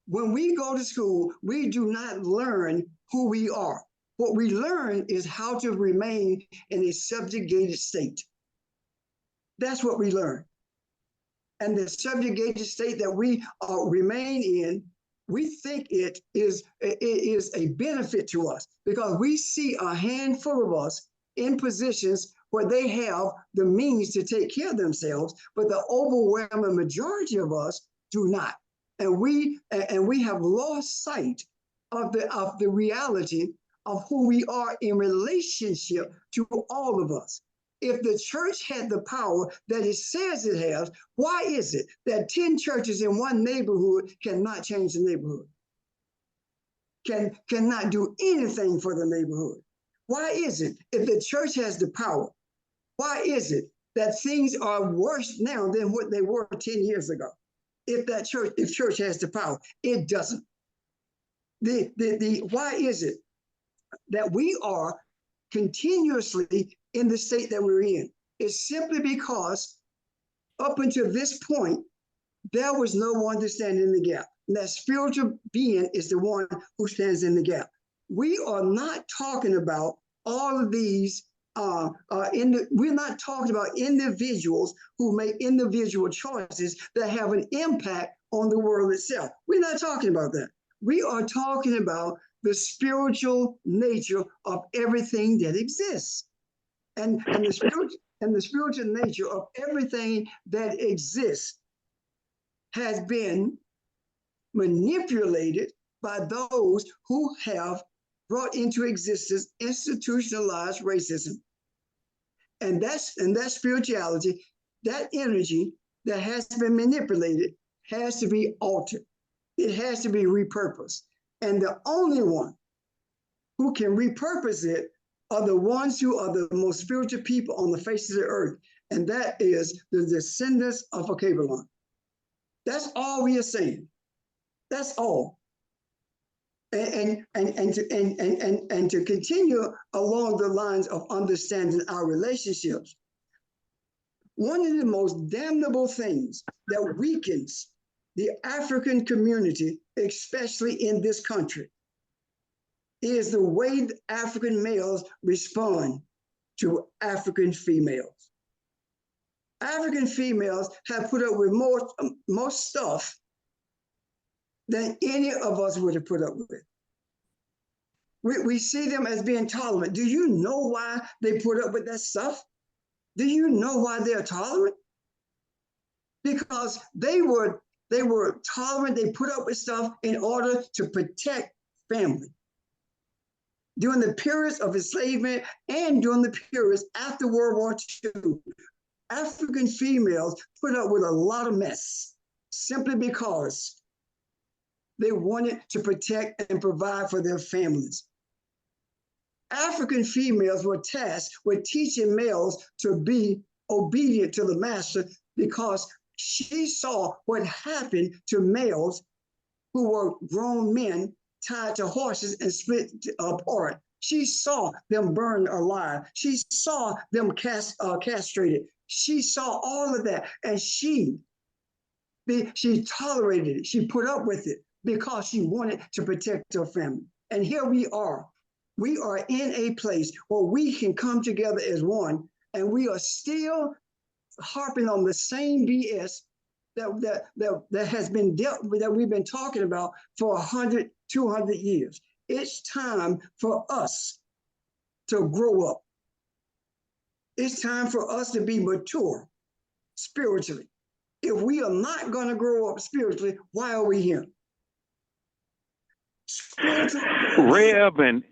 When we go to school, we do not learn who we are. What we learn is how to remain in a subjugated state. That's what we learn. and the subjugated state that we remain in, we think it is a benefit to us because we see a handful of us in positions where they have the means to take care of themselves, but the overwhelming majority of us do not. And we have lost sight of the reality of who we are in relationship to all of us. If the church had the power that it says it has, why is it that 10 churches in one neighborhood cannot change the neighborhood? Cannot do anything for the neighborhood? Why is it, if the church has the power, why is it that things are worse now than what they were 10 years ago? If church has the power, it doesn't. Why is it that we are continuously in the state that we're in? It's simply because up until this point, there was no one to stand in the gap. And that spiritual being is the one who stands in the gap. We are not talking about all of these, we're not talking about individuals who make individual choices that have an impact on the world itself. We're not talking about that. We are talking about the spiritual nature of everything that exists. And the spiritual nature of everything that exists has been manipulated by those who have brought into existence institutionalized racism. And that spirituality, that energy that has been manipulated has to be altered. It has to be repurposed. And the only one who can repurpose it are the ones who are the most spiritual people on the face of the earth. And that is the descendants of Akabalon. That's all we are saying. That's all. And to continue along the lines of understanding our relationships, one of the most damnable things that weakens the African community, especially in this country, is the way African males respond to African females. African females have put up with more stuff than any of us would have put up with. We see them as being tolerant. Do you know why they put up with that stuff? Do you know why they're tolerant? Because they were tolerant. They put up with stuff in order to protect family. During the periods of enslavement and during the periods after World War II, African females put up with a lot of mess simply because they wanted to protect and provide for their families. African females were tasked with teaching males to be obedient to the master because she saw what happened to males who were grown men tied to horses and split apart. She saw them burned alive. She saw them castrated. She saw all of that, and she tolerated it. She put up with it because she wanted to protect her family. And here we are. We are in a place where we can come together as one, and we are still harping on the same BS that has been dealt with, that we've been talking about for 100, 200 years. It's time for us to grow up. It's time for us to be mature spiritually. If we are not going to grow up spiritually, why are we here? Reb and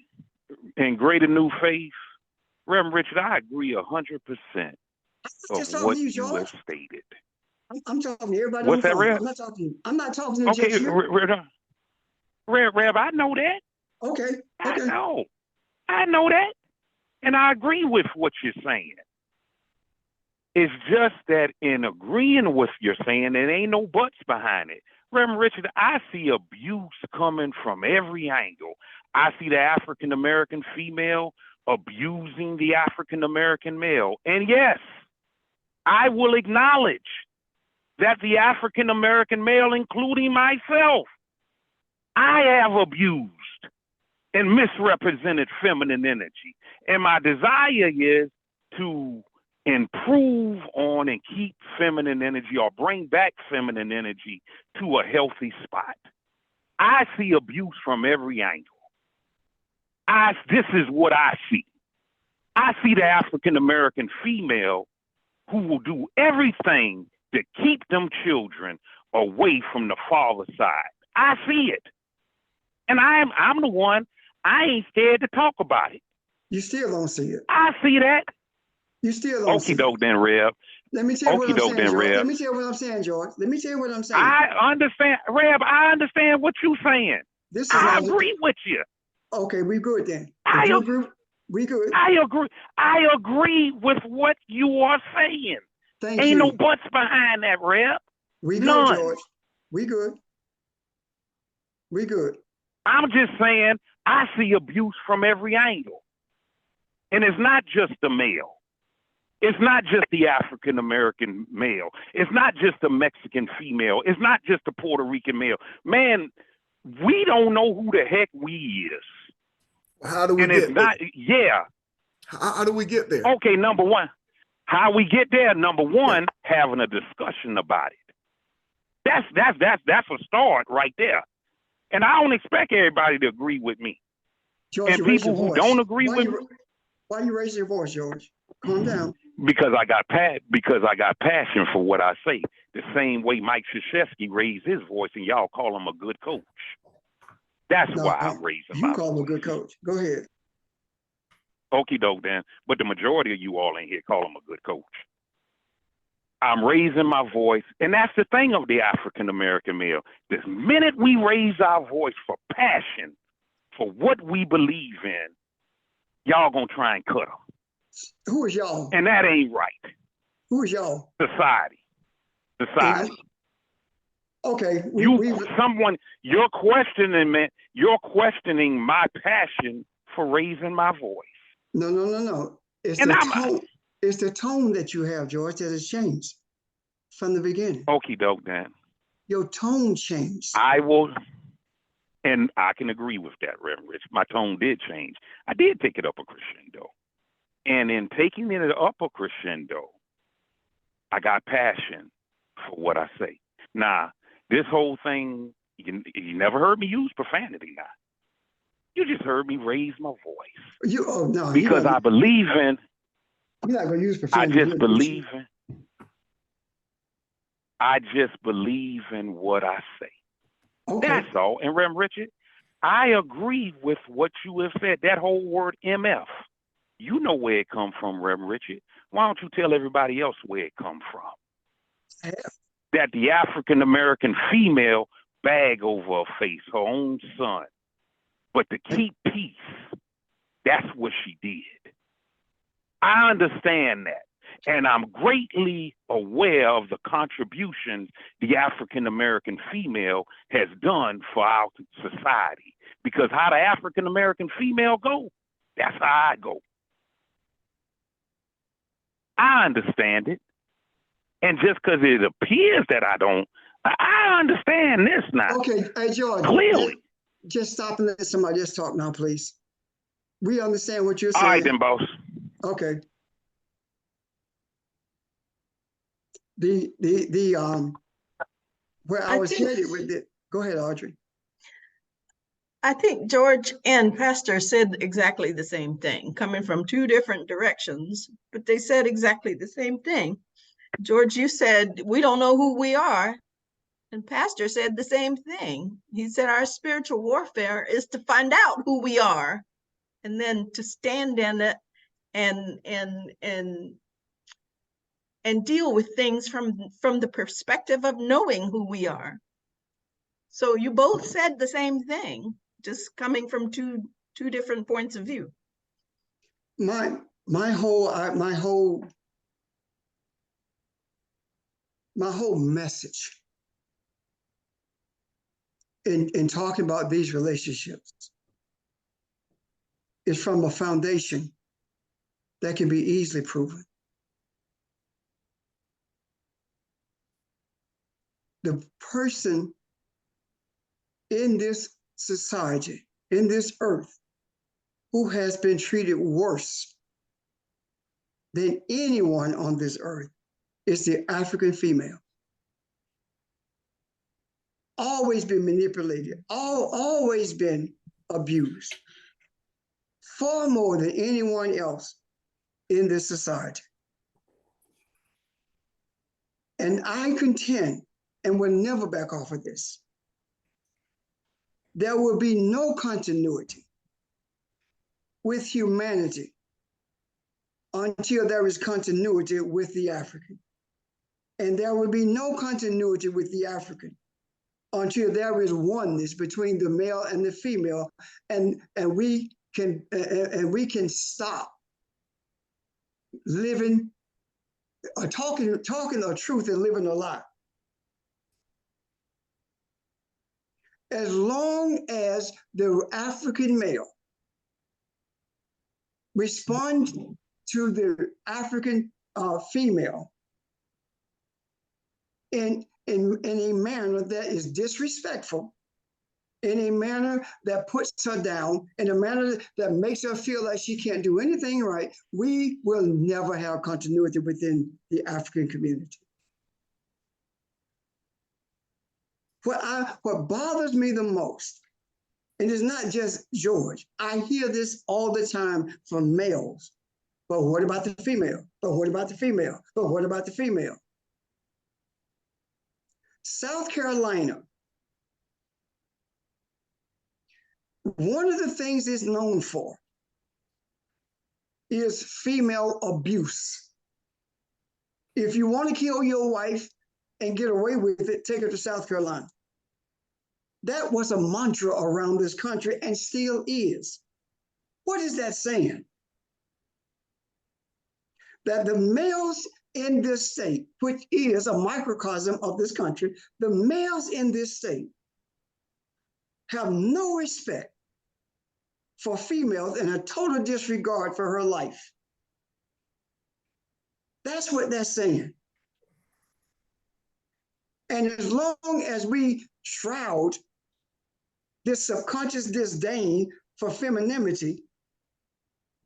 Greater New Faith, Reverend Richard, I agree 100% of what you have stated. I'm talking to everybody. What's that, Reb? I'm not talking to you. I'm not talking to okay, just you. Reb, I know that. Okay. I know that. And I agree with what you're saying. It's just that in agreeing with what you're saying, there ain't no buts behind it. Reverend Richard, I see abuse coming from every angle. I see the African-American female abusing the African-American male. And yes, I will acknowledge that the African-American male, including myself, I have abused and misrepresented feminine energy. And my desire is to improve on and keep feminine energy or bring back feminine energy to a healthy spot. I see abuse from every angle. This is what I see. I see the African American female who will do everything to keep them children away from the father side. I see it. And I'm the one, I ain't scared to talk about it. You still don't see it. I see that. You still don't see Okie doke it. then, Rev. Let me tell you what I'm Okie doke saying, then, George. Rev. Let me tell you what I'm saying, George. Let me tell you what I'm saying. I understand, Rev, I understand what you're saying. This is I not agree with you. okay. We good then. I If you agree. agree, we good. I agree with what you are saying. Thank Ain't you. no buts behind that, Rev. We good, none. George. We good. We good. I'm just saying I see abuse from every angle. And it's not just the male. It's not just the African American male. It's not just the Mexican female. It's not just the Puerto Rican male. Man, we don't know who the heck we is. How do we And get it's not, yeah. How do we get there? Okay, number one, how we get there? Number one, having a discussion about it. That's a start right there. And I don't expect everybody to agree with me. George, And you raised people your who voice. don't agree Why with you, why you raising your voice, George? Calm down. because I got passion for what I say. The same way Mike Krzyzewski raised his voice, and y'all call him a good coach. That's No, why I'm raising you my call him a voice. good coach. Go ahead. Okie doke then. But the majority of you all in here call him a good coach. I'm raising my voice, and that's the thing of the African American male. The minute we raise our voice for passion, for what we believe in, y'all gonna try and cut them. Who is y'all? And that ain't right. Who is y'all? Society. Okay. You're questioning my passion for raising my voice. No. It's And the I'm- tone. It's the tone that you have, George, that has changed from the beginning. Okie doke then. Your tone changed. I will, and I can agree with that, Reverend Rich. My tone did change. I did take it up a crescendo. And in taking it up a crescendo, I got passion for what I say. Now, this whole thing, you never heard me use profanity now. You just heard me raise my voice. Because I believe in, You're not going to use I profanity. just believe in what I say. Okay. That's all. And Reverend Richard, I agree with what you have said. That whole word MF, you know where it come from, Reverend Richard. Why don't you tell everybody else where it come from? That the African American female bag over her face, her own son. But to keep peace, that's what she did. I understand that. And I'm greatly aware of the contributions the African American female has done for our society. Because how the African American female go, that's how I go. I understand it. And just because it appears that I don't, I understand this now. Okay, hey, George. Clearly. Just stop and let somebody else talk now, please. We understand what you're saying. All right then, boss. Okay. Where I was headed with it. Go ahead, Audrey. I think George and Pastor said exactly the same thing, coming from two different directions, but they said exactly the same thing. George, you said, we don't know who we are. And Pastor said the same thing. He said our spiritual warfare is to find out who we are and then to stand in it and deal with things from the perspective of knowing who we are. So you both said the same thing, just coming from two different points of view. My whole message in talking about these relationships is from a foundation that can be easily proven. The person in this society, in this earth, who has been treated worse than anyone on this earth is the African female. Always been manipulated, always been abused, far more than anyone else in this society. And I contend, and will never back off of this, there will be no continuity with humanity until there is continuity with the African. And there will be no continuity with the African until there is oneness between the male and the female, and we can stop living, talking the truth and living a lie. As long as the African male responds to the African female in a manner that is disrespectful, in a manner that puts her down, in a manner that makes her feel like she can't do anything right, we will never have continuity within the African community. What bothers me the most, and it's not just George, I hear this all the time from males. But what about the female? But what about the female? But what about the female? South Carolina, one of the things it's known for is female abuse. If you want to kill your wife and get away with it, take her to South Carolina. That was a mantra around this country and still is. What is that saying? That the males in this state, which is a microcosm of this country, the males in this state have no respect for females and a total disregard for her life. That's what that's saying. And as long as we shroud this subconscious disdain for femininity,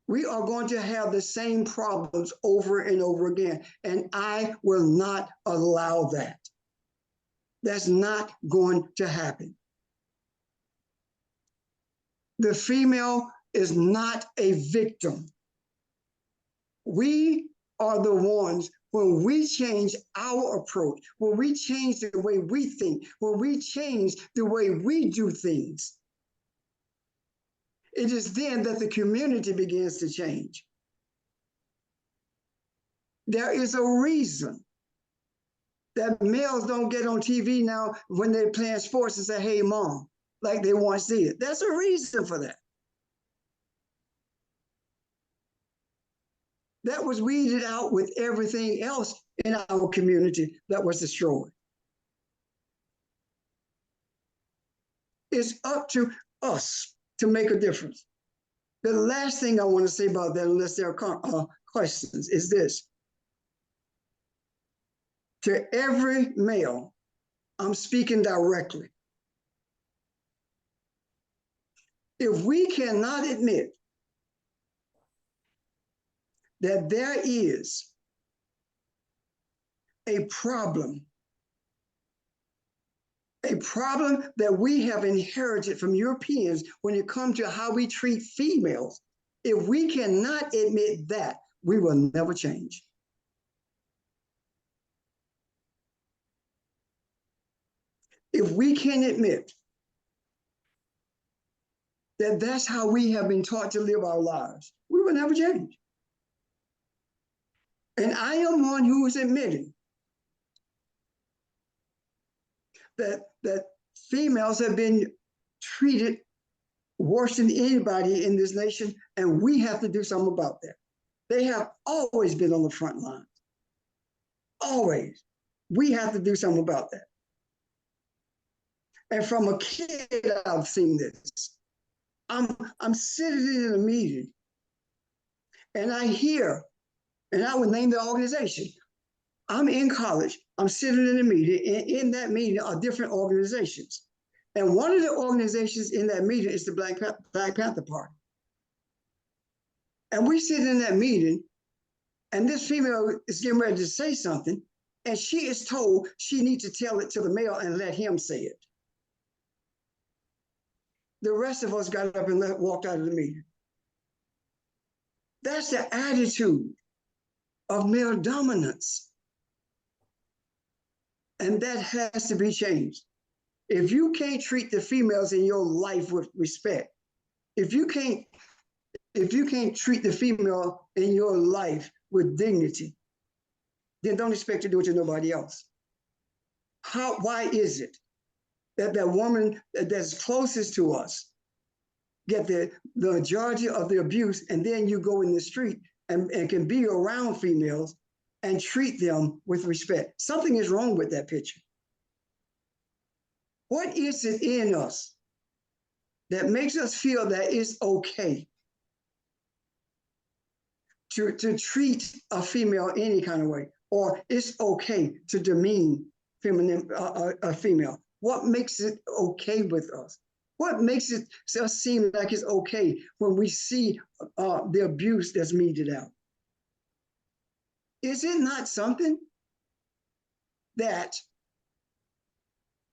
we are going to have the same problems over and over again. And I will not allow that. That's not going to happen. The female is not a victim. We are the ones, when we change our approach, when we change the way we think, when we change the way we do things, it is then that the community begins to change. There is a reason that males don't get on TV now when they're playing sports and say, "Hey, mom," like they once did. There's a reason for that. That was weeded out with everything else in our community that was destroyed. It's up to us to make a difference. The last thing I want to say about that, unless there are questions, is this. To every male, I'm speaking directly. If we cannot admit that there is a problem that we have inherited from Europeans when it comes to how we treat females, if we cannot admit that, we will never change. If we can admit that that's how we have been taught to live our lives, we will never change. And I am one who is admitting that females have been treated worse than anybody in this nation, and we have to do something about that. They have always been on the front line. Always. We have to do something about that. And from a kid, I've seen this. I'm sitting in a meeting, and I hear, and I would name the organization. I'm in college. I'm sitting in a meeting, and in that meeting are different organizations. And one of the organizations in that meeting is the Black Panther Party. And we sit in that meeting, And this female is getting ready to say something, and she is told she needs to tell it to the male and let him say it. The rest of us got up and walked out of the meeting. That's the attitude of male dominance. And that has to be changed. If you can't treat the females in your life with respect, if you can't treat the female in your life with dignity, then don't expect to do it to nobody else. Why is it that that woman that's closest to us get the majority of the abuse, and then you go in the street and can be around females and treat them with respect? Something is wrong with that picture. What is it in us that makes us feel that it's okay to treat a female any kind of way, or it's okay to demean a female? What makes it okay with us? What makes it seem like it's okay when we see the abuse that's meted out? Is it not something that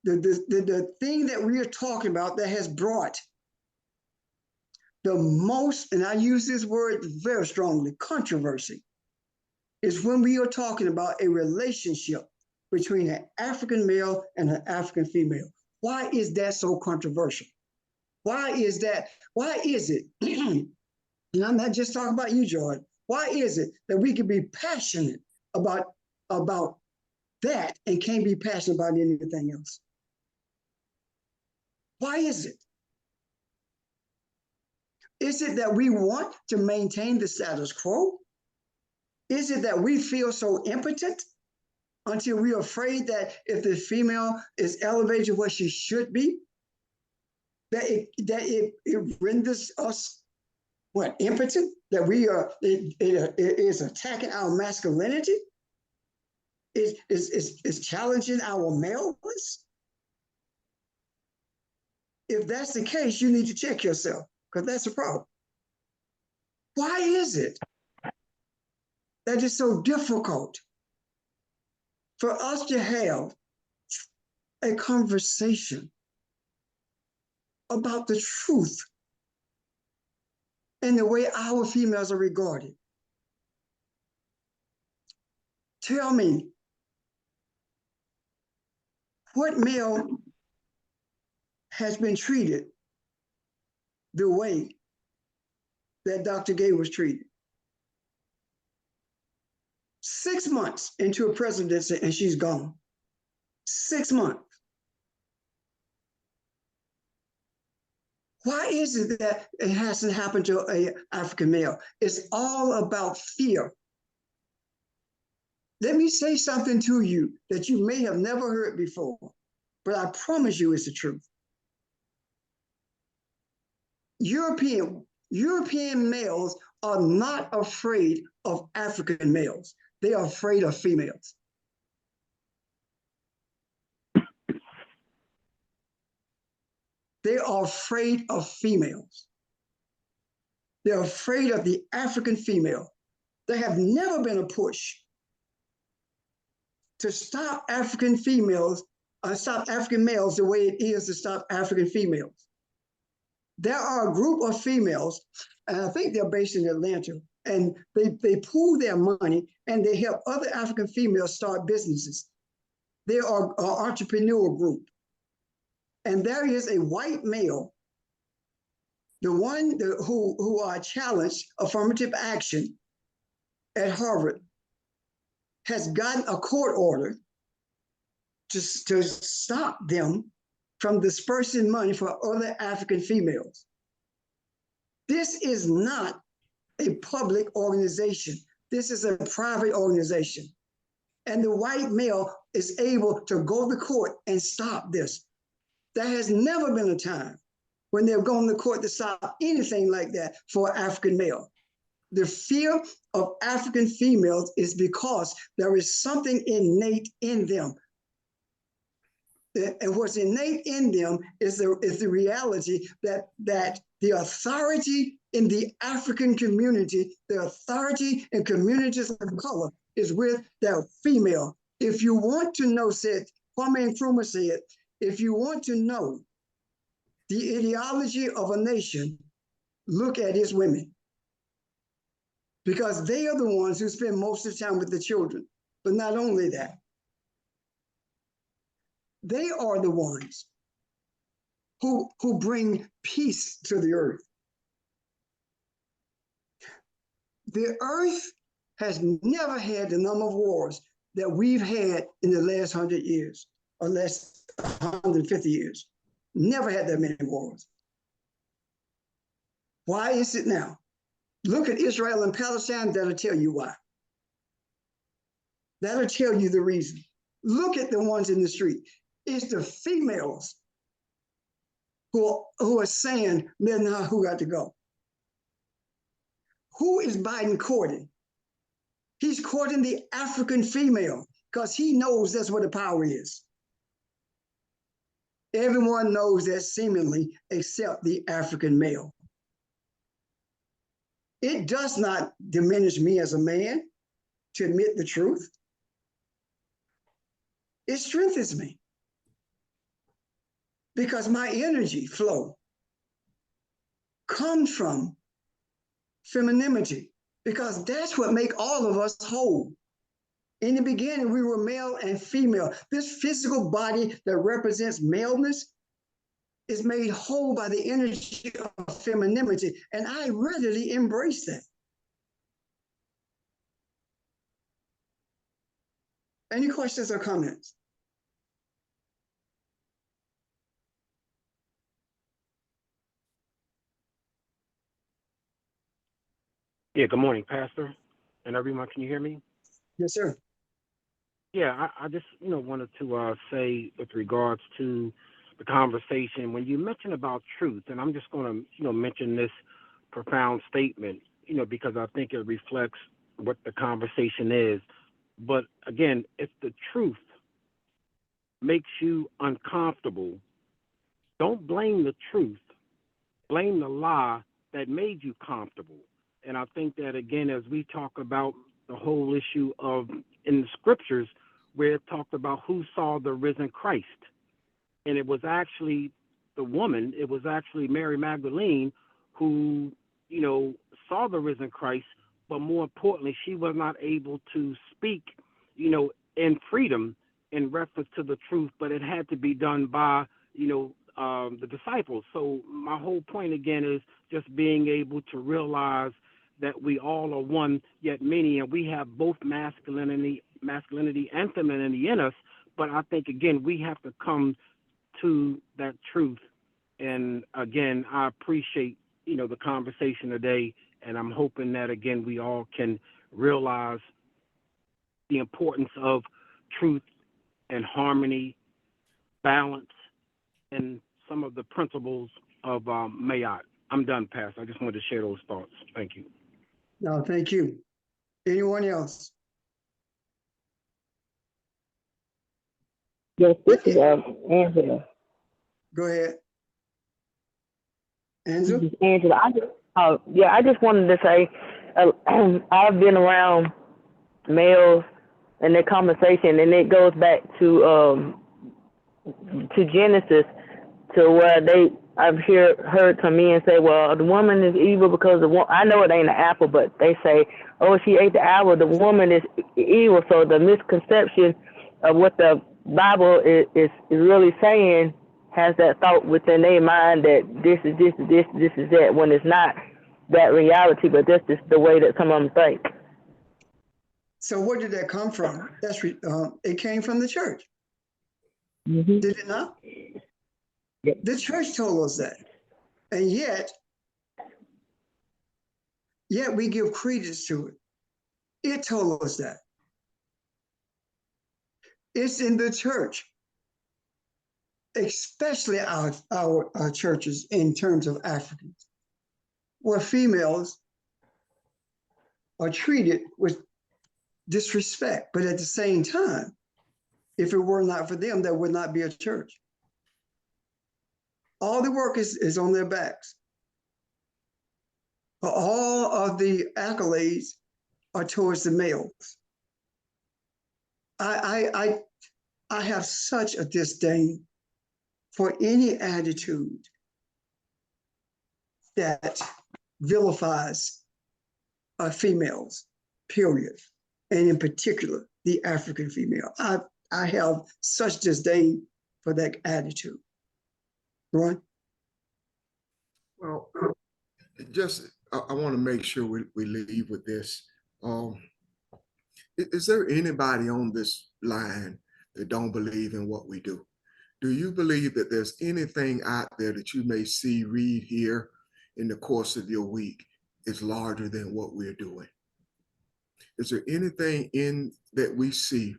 the thing that we are talking about that has brought the most, and I use this word very strongly, controversy, is when we are talking about a relationship between an African male and an African female? Why is that so controversial? Why is that? Why is it? And I'm not just talking about you, Jordan. Why is it that we can be passionate about that and can't be passionate about anything else? Why is it? Is it that we want to maintain the status quo? Is it that we feel so impotent until we're afraid that if the female is elevated to what she should be, that it renders us what, impotent? That it is attacking our masculinity? Is challenging our maleness? If that's the case, you need to check yourself, because that's a problem. Why is it that it's so difficult for us to have a conversation about the truth and the way our females are regarded? Tell me, what male has been treated the way that Dr. Gay was treated? 6 months into a presidency and she's gone. 6 months. Why is it that it hasn't happened to an African male? It's all about fear. Let me say something to you that you may have never heard before, but I promise you it's the truth. European males are not afraid of African males. They are afraid of females. They are afraid of females. They're afraid of the African female. There have never been a push to stop African females, stop African males the way it is to stop African females. There are a group of females, and I think they're based in Atlanta, and they pool their money and they help other African females start businesses. They are an entrepreneur group. And there is a white male, the one who challenged affirmative action at Harvard, has gotten a court order to stop them from dispersing money for other African females. This is not a public organization. This is a private organization. And the white male is able to go to court and stop this. There has never been a time when they've gone to court to stop anything like that for an African male. The fear of African females is because there is something innate in them. And what's innate in them is the reality that the authority in the African community, the authority in communities of color is with the female. If you want to know, said Kwame Nkrumah said, if you want to know the ideology of a nation, look at its women. Because they are the ones who spend most of the time with the children. But not only that, they are the ones who bring peace to the earth. The earth has never had the number of wars that we've had in the last 100 years, or last 150 years. Never had that many wars. Why is it now? Look at Israel and Palestine, that'll tell you why. That'll tell you the reason. Look at the ones in the street. It's the females who are saying, now who got to go? Who is Biden courting? He's courting the African female because he knows that's where the power is. Everyone knows that seemingly except the African male. It does not diminish me as a man to admit the truth. It strengthens me because my energy flow comes from femininity, because that's what makes all of us whole. In the beginning, we were male and female. This physical body that represents maleness is made whole by the energy of femininity, and I readily embrace that. Any questions or comments? Yeah, good morning, Pastor, and everyone. Can you hear me? Yes, sir. Yeah, I just wanted to say with regards to the conversation when you mentioned about truth, and I'm just going to mention this profound statement, because I think it reflects what the conversation is. But again, if the truth makes you uncomfortable, don't blame the truth. Blame the lie that made you comfortable. And I think that, again, as we talk about the whole issue of in the scriptures where it talked about who saw the risen Christ, and it was actually the woman, it was actually Mary Magdalene who, saw the risen Christ, but more importantly, she was not able to speak, in freedom in reference to the truth, but it had to be done by, the disciples. So my whole point again is just being able to realize that we all are one, yet many, and we have both masculinity and femininity in us. But I think, again, we have to come to that truth. And again, I appreciate, the conversation today, and I'm hoping that, again, we all can realize the importance of truth and harmony, balance, and some of the principles of Mayat. I'm done, Pastor. I just wanted to share those thoughts. Thank you. No, thank you. Anyone else? Yes, this is Angela. Go ahead. This Angela? is Angela. I just wanted to say, I've been around males and their conversation, and it goes back to Genesis, to where I've heard some men say, well, the woman is evil because I know it ain't an apple, but they say, oh, she ate the apple, the woman is evil. So the misconception of what the Bible is really saying has that thought within their mind that this is that, when it's not that reality, but that's just the way that some of them think. So where did that come from? It came from the church. Mm-hmm. Did it not? Yep. The church told us that. And yet we give credence to it. It told us that. It's in the church, especially our churches in terms of Africans, where females are treated with disrespect. But at the same time, if it were not for them, there would not be a church. All the work is on their backs. All of the accolades are towards the males. I have such a disdain for any attitude that vilifies females, period, and in particular, the African female. I have such disdain for that attitude. Ron? Well, I want to make sure we leave with this. Is there anybody on this line that don't believe in what we do? Do you believe that there's anything out there that you may see, read, hear in the course of your week is larger than what we're doing? Is there anything in that we see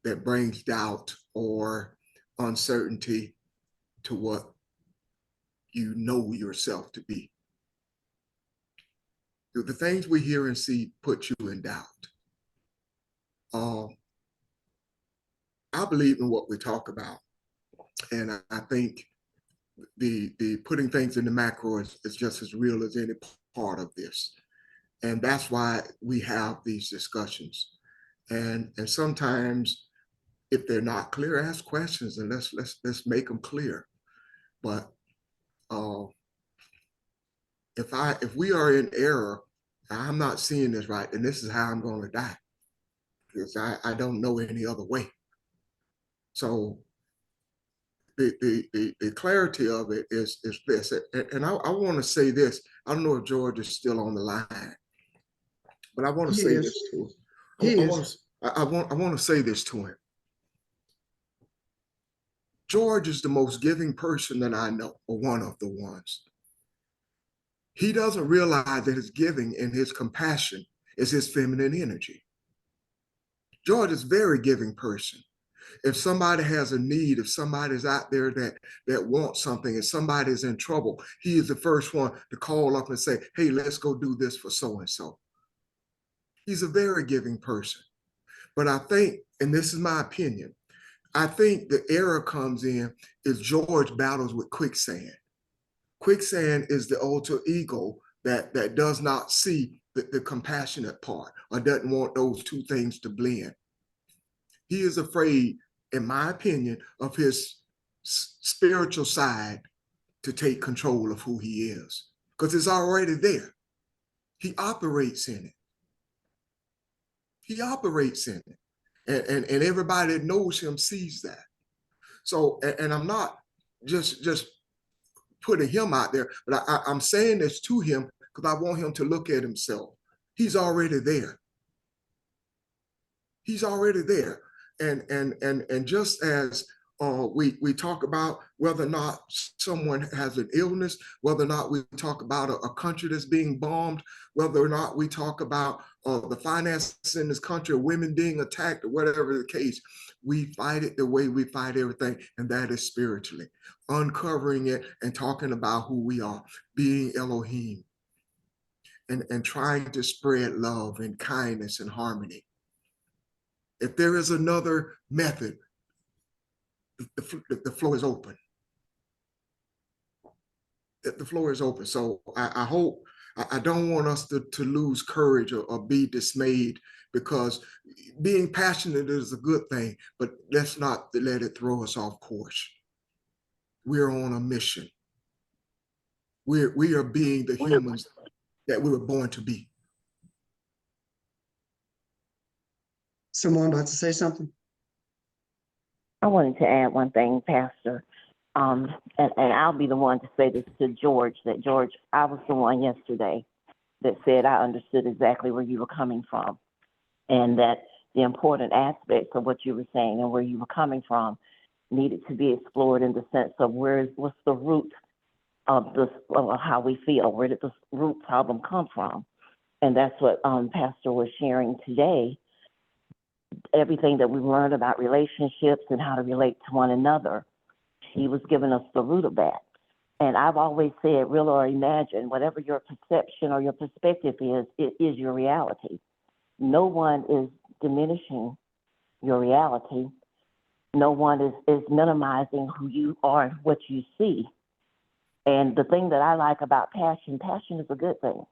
that brings doubt or uncertainty to what you know yourself to be? Do the things we hear and see put you in doubt? I believe in what we talk about. And I think the putting things in the macro is just as real as any part of this. And that's why we have these discussions. And sometimes if they're not clear, ask questions and let's make them clear. But if we are in error, I'm not seeing this right, and this is how I'm going to die, because I don't know any other way. So the clarity of it is this, and I want to say this. I don't know if George is still on the line, but I want to say this to him. I want to say this to him. George is the most giving person that I know, or one of the ones. He doesn't realize that his giving and his compassion is his feminine energy. George is a very giving person. If somebody has a need, if somebody's out there that wants something, if somebody's in trouble, he is the first one to call up and say, hey, let's go do this for so-and-so. He's a very giving person. But I think, and this is my opinion, I think the error comes in is George battles with quicksand. Quicksand is the alter ego that does not see the compassionate part or doesn't want those two things to blend. He is afraid, in my opinion, of his spiritual side to take control of who he is, because it's already there. He operates in it. He operates in it. And everybody that knows him sees that. So, and I'm not just putting him out there, but I'm saying this to him because I want him to look at himself. He's already there. He's already there. And just as we talk about whether or not someone has an illness, whether or not we talk about a country that's being bombed, whether or not we talk about the finances in this country, or women being attacked, or whatever the case, we fight it the way we fight everything, and that is spiritually, uncovering it and talking about who we are, being Elohim, and trying to spread love and kindness and harmony. If there is another method, the floor is open. The floor is open. So I hope, I don't want us to lose courage or be dismayed, because being passionate is a good thing, but let's not let it throw us off course. We're on a mission. We are being the humans that we were born to be. Someone about to say something? I wanted to add one thing, Pastor. And I'll be the one to say this to George, that George, I was the one yesterday that said I understood exactly where you were coming from, and that the important aspects of what you were saying and where you were coming from needed to be explored in the sense of what's the root of this, of how we feel, where did the root problem come from? And that's what Pastor was sharing today. Everything that we learned about relationships and how to relate to one another, he was giving us the root of that. And I've always said, real or imagine, whatever your perception or your perspective is, it is your reality. No one is diminishing your reality. No one is minimizing who you are and what you see. And the thing that I like about passion is a good thing.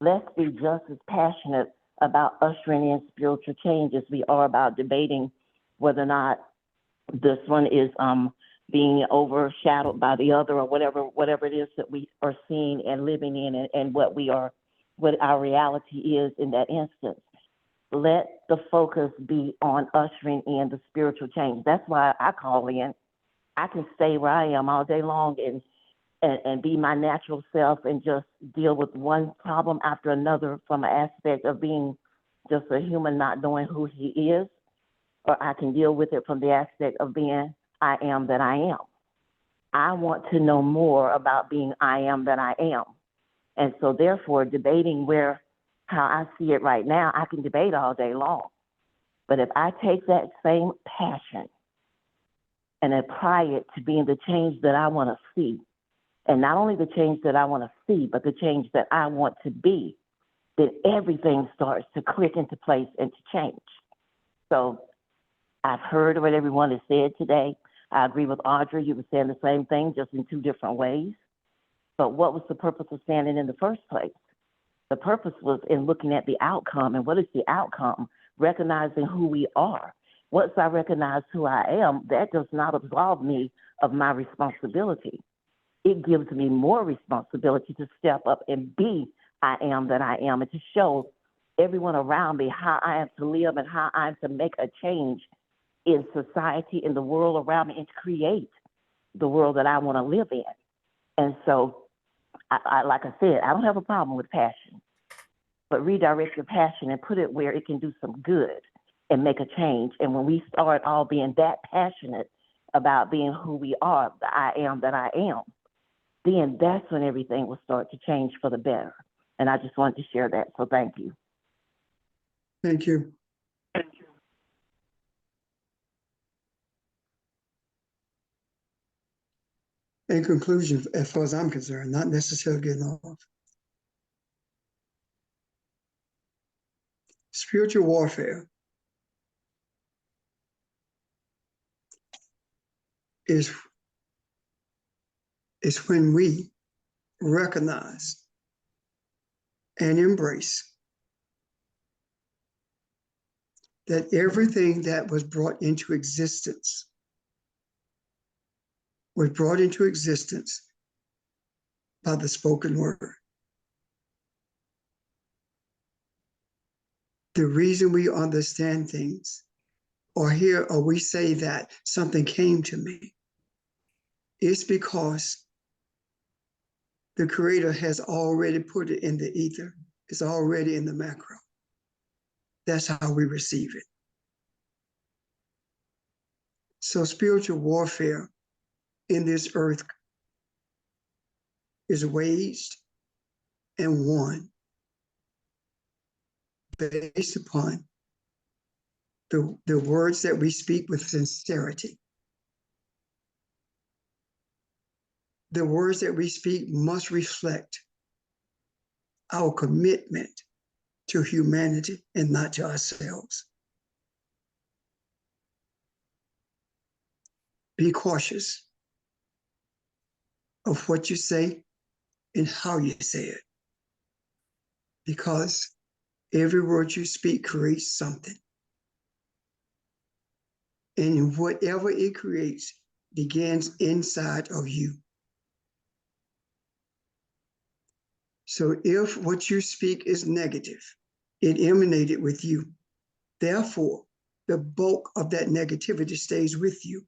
let's be just as passionate about ushering in spiritual change as we are about debating whether or not this one is being overshadowed by the other, or whatever it is that we are seeing and living in, and what our reality is in that instance. Let the focus be on ushering in the spiritual change. That's why I call in. I can stay where I am all day long and be my natural self and just deal with one problem after another from an aspect of being just a human not knowing who he is, or I can deal with it from the aspect of being I am that I am. I want to know more about being I am that I am. And so therefore, debating how I see it right now, I can debate all day long. But if I take that same passion and apply it to being the change that I want to see, and not only the change that I want to see, but the change that I want to be, then everything starts to click into place and to change. So I've heard what everyone has said today. I agree with Audrey. You were saying the same thing, just in two different ways. But what was the purpose of standing in the first place? The purpose was in looking at the outcome. And what is the outcome? Recognizing who we are. Once I recognize who I am, that does not absolve me of my responsibility. It gives me more responsibility to step up and be I am that I am, and to show everyone around me how I am to live and how I am to make a change in society, in the world around me, and to create the world that I want to live in. And so, I like I said, I don't have a problem with passion, but redirect your passion and put it where it can do some good and make a change. And when we start all being that passionate about being who we are, the I am that I am, then that's when everything will start to change for the better. And I just wanted to share that. So thank you. Thank you. In conclusion, as far as I'm concerned, not necessarily getting off. Spiritual warfare is when we recognize and embrace that everything that was brought into existence was brought into existence by the spoken word. The reason we understand things or hear or we say that something came to me is because the Creator has already put it in the ether. It's already in the macro. That's how we receive it. So spiritual warfare in this earth is waged and won based upon the words that we speak with sincerity. The words that we speak must reflect our commitment to humanity and not to ourselves. Be cautious of what you say and how you say it, because every word you speak creates something. And whatever it creates begins inside of you. So if what you speak is negative, it emanated with you. Therefore, the bulk of that negativity stays with you.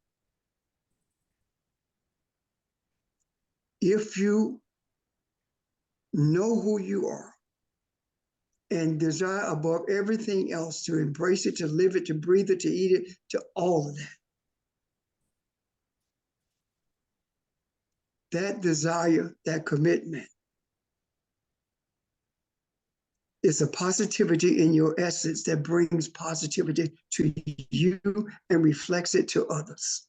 If you know who you are and desire above everything else to embrace it, to live it, to breathe it, to eat it, to all of that, that desire, that commitment is a positivity in your essence that brings positivity to you and reflects it to others.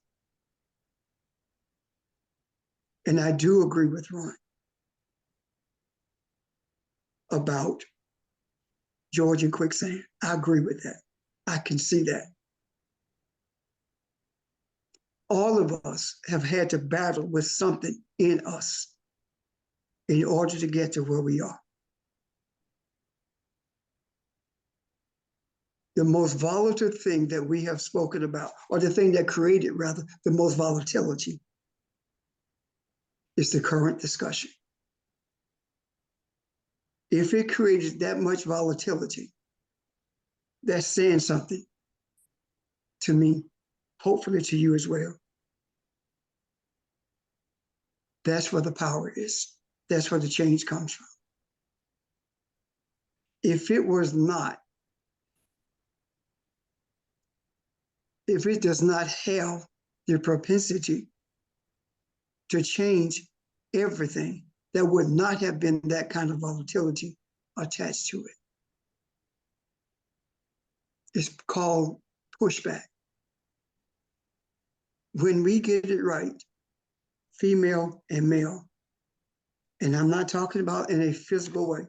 And I do agree with Ron about George and quicksand. I agree with that. I can see that. All of us have had to battle with something in us in order to get to where we are. The most volatile thing that we have spoken about, or the thing that created rather the most volatility, is the current discussion. If it created that much volatility, that's saying something to me, hopefully to you as well. That's where the power is. That's where the change comes from. If it was not, if it does not have the propensity to change everything, there would not have been that kind of volatility attached to it. It's called pushback. When we get it right, female and male, and I'm not talking about in a physical way,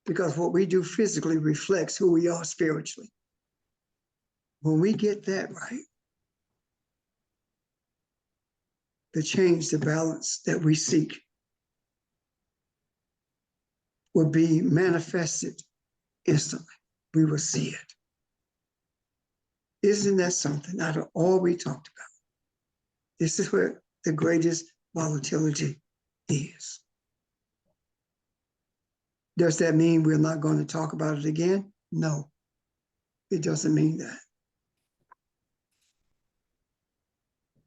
because what we do physically reflects who we are spiritually. When we get that right, the change, the balance that we seek will be manifested instantly. We will see it. Isn't that something out of all we talked about? This is where the greatest volatility is. Does that mean we're not going to talk about it again? No, it doesn't mean that.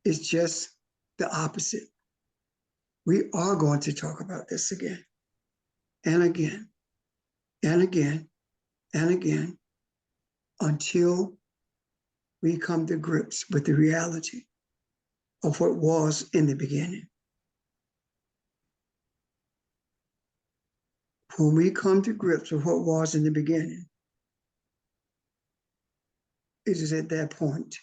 It's just the opposite. We are going to talk about this again and again and again and again until we come to grips with the reality of what was in the beginning. When we come to grips with what was in the beginning, it is at that point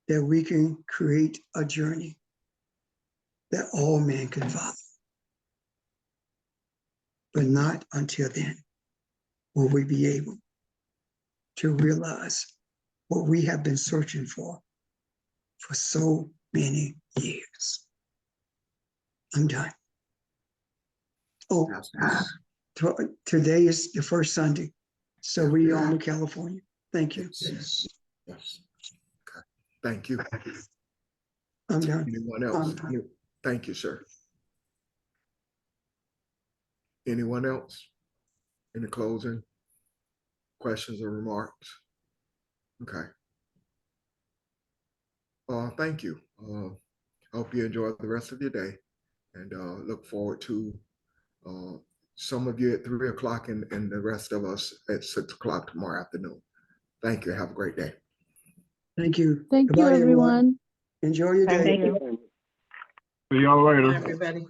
that we can create a journey that all men can follow. But not until then will we be able to realize what we have been searching for so many years. I'm done. Oh, today is the first Sunday, so we are in California. Thank you. Yes. Okay. Thank you. I'm done. Anyone else? Thank you, sir. Anyone else? In the closing? Questions or remarks? Okay. Thank you. Hope you enjoy the rest of your day, and look forward to some of you at 3 o'clock and the rest of us at 6 o'clock tomorrow afternoon. Thank you. Have a great day. Thank you. Thank you, Goodbye, everyone. Enjoy your day. Thank you. See y'all later. Everybody.